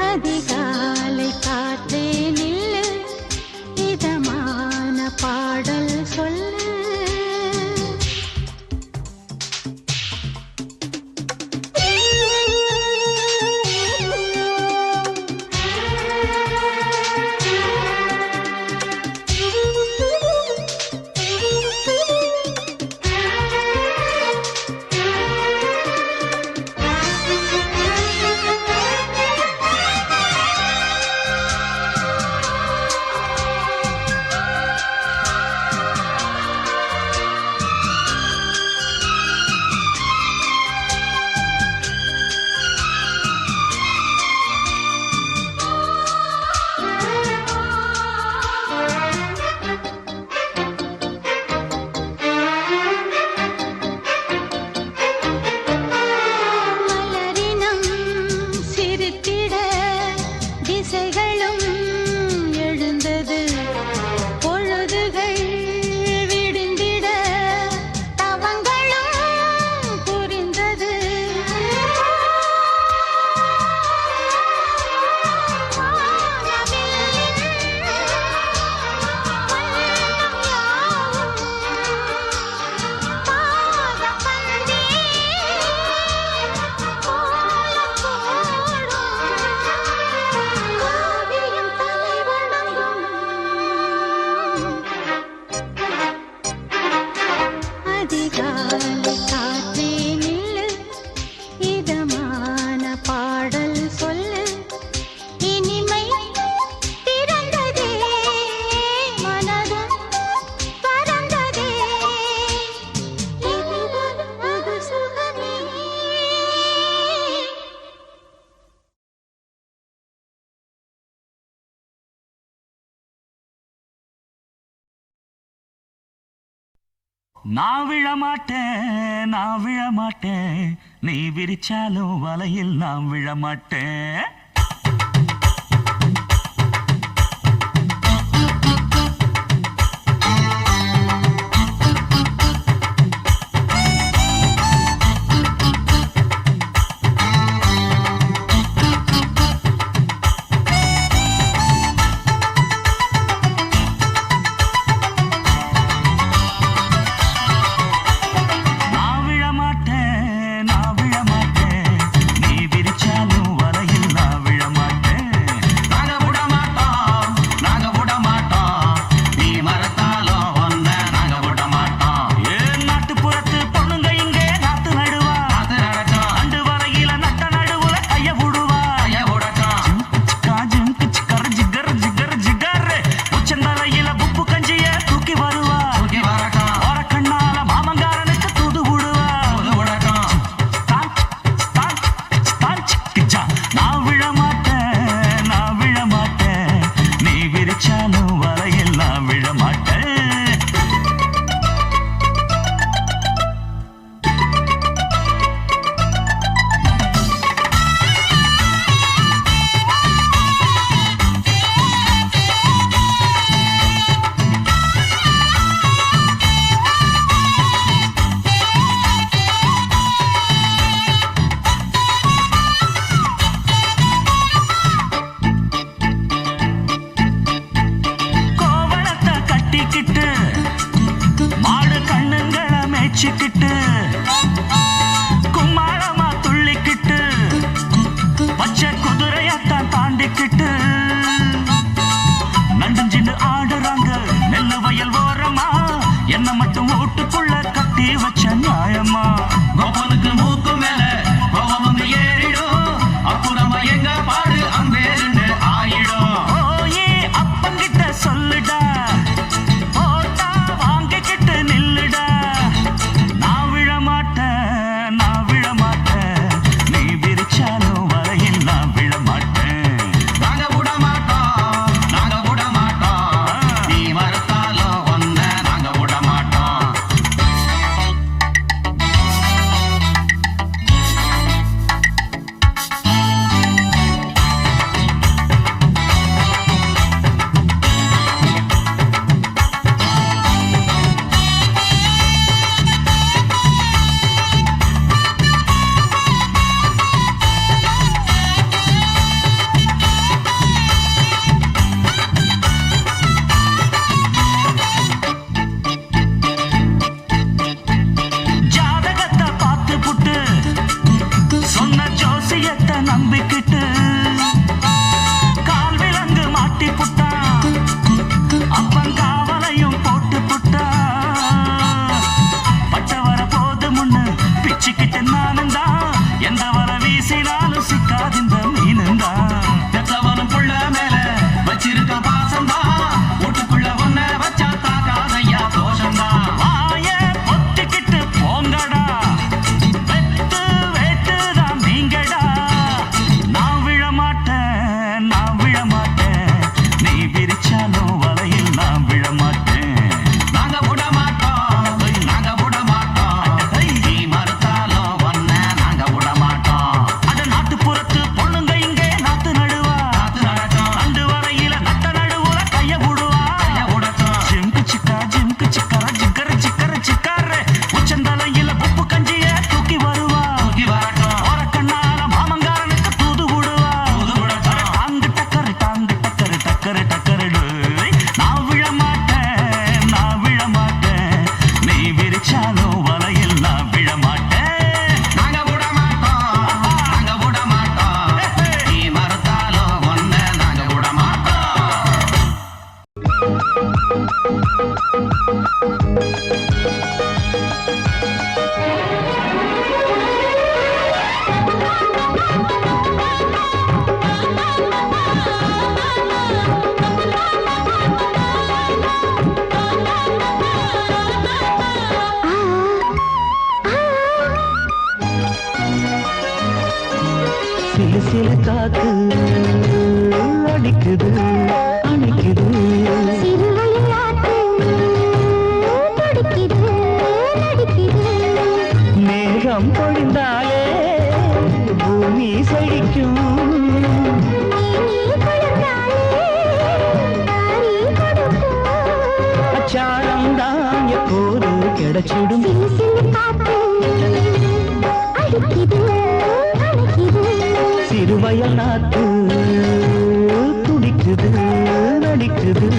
அதிகாலை காற்றே நில்லு இதமான பாடல் சொல்லு மலரினம் சிரித்திட திசைகளும் எழுந்தது பொழுதுகள் விடிந்திட தவங்களும் புரிந்தது அதிகாலை காற்றே நில்லு இதமான பாடல் சொல்லு இனிமை திறந்ததே மனதும் பறந்ததே இது சுகமே நான் விழமாட்டேன் நான் விழமாட்டேன் நீ விரிச்சாலும் வலையில் நான் விழமாட்டேன் நான் விழமாட்டேன் நீ விரிச்சாலும் வலையில் நான் குதிச்சுக்கிட்டு கும்மாளமா துள்ளிக்கிட்டு பச்சை குதிரையத்தான் தாண்டிக்கிட்டு நண்டஞ்சின்னு ஆடுறாங்க நெல்லு வயல் ஓரமா என்ன மட்டும் வீட்டுக்குள்ள கட்டி வச்ச நியாயமா கோபனுக்கு மூக்கு மேல கோபம் வந்து ஏறிடும் அப்புறமா எங்க பாடு அம்பேருன்னு ஆயிடும் ஓயே அப்பங்கிட்ட சொல்லுடா போட்டா வாங்கிக்கிட்டு நில்லுடா நான் விழ மாட்டேன் நீ விரிச்சாலும் வரையில் நான் விழ மாட்டேன் நாங்க விட மாட்டோம் நீ மறுத்தாலும் ஒன்ன நாங்க விட மாட்டோம் ஜாதகத்தை பார்த்து புட்டு சொன்ன ஜோசியத்தை நம்பிக்கிட்டு கால் விலங்கு மாட்டி புட்டா அப்பன் காவலையும் போட்டு புட்டா பட்ட வர போது முன்னு பிச்சுக்கிட்டு நானும் தான் எந்த வர வீசினாலும் சிக்காதிந்த மீனும் தான் பெற்றவனும் புள்ள மேல வச்சிருக்க பாசம்தான் வீட்டுக்குள்ள ஒன்ன வச்சா தாக்காதையா தோஷம்தான் வாய பொத்திக்கிட்டு போங்கடா வெத்து வேட்டுதான் நீங்கடா நான் விழ மாட்டேன் நீ விரிச்சாலும் வலையில் நான் விழ மாட்டேன் நாங்க விட மாட்டோம் நீ மறுத்தாலும் ஒன்ன நாங்க விட மாட்டோம் அட நாட்டுப்புறத்து பொண்ணுங்க இங்கே நாத்து நடுவா அண்டு வரையில நட்ட நடுவுல கைய விடுவா ஜிம்கு சிக்கா ஜிக்கர சிக்காரு உச்சந்தலையில உப்பு கஞ்சிய தூக்கி வருவா ஓரக்கண்ணால மாமங்காரனுக்கு தூது விடுவா டாங்கு டக்கரு நான் விழ மாட்டேன் நீ விரிச்சாலும் வலையில் நான் விழ மாட்டேன் நாங்க விட மாட்டோம் நீ மறுத்தாலும் ஒன்ன நாங்க விட மாட்டோம் சிலு சிலு காத்து அடிக்குது அணைக்குது மேகம் பொழிந்தாலே பூமி செழிக்கும் அச்சாரம் தான் எப்போது கிடைச்சிடும் சிறுவயல் நாத்து துடிக்குது நடிக்குது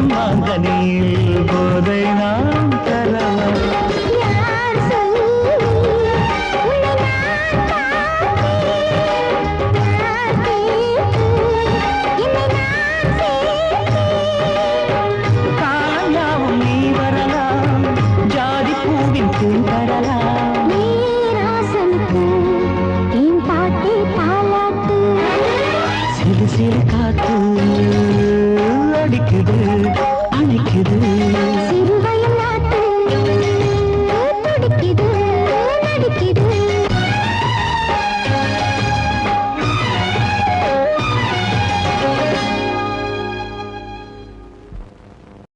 பொன்மாங்கனி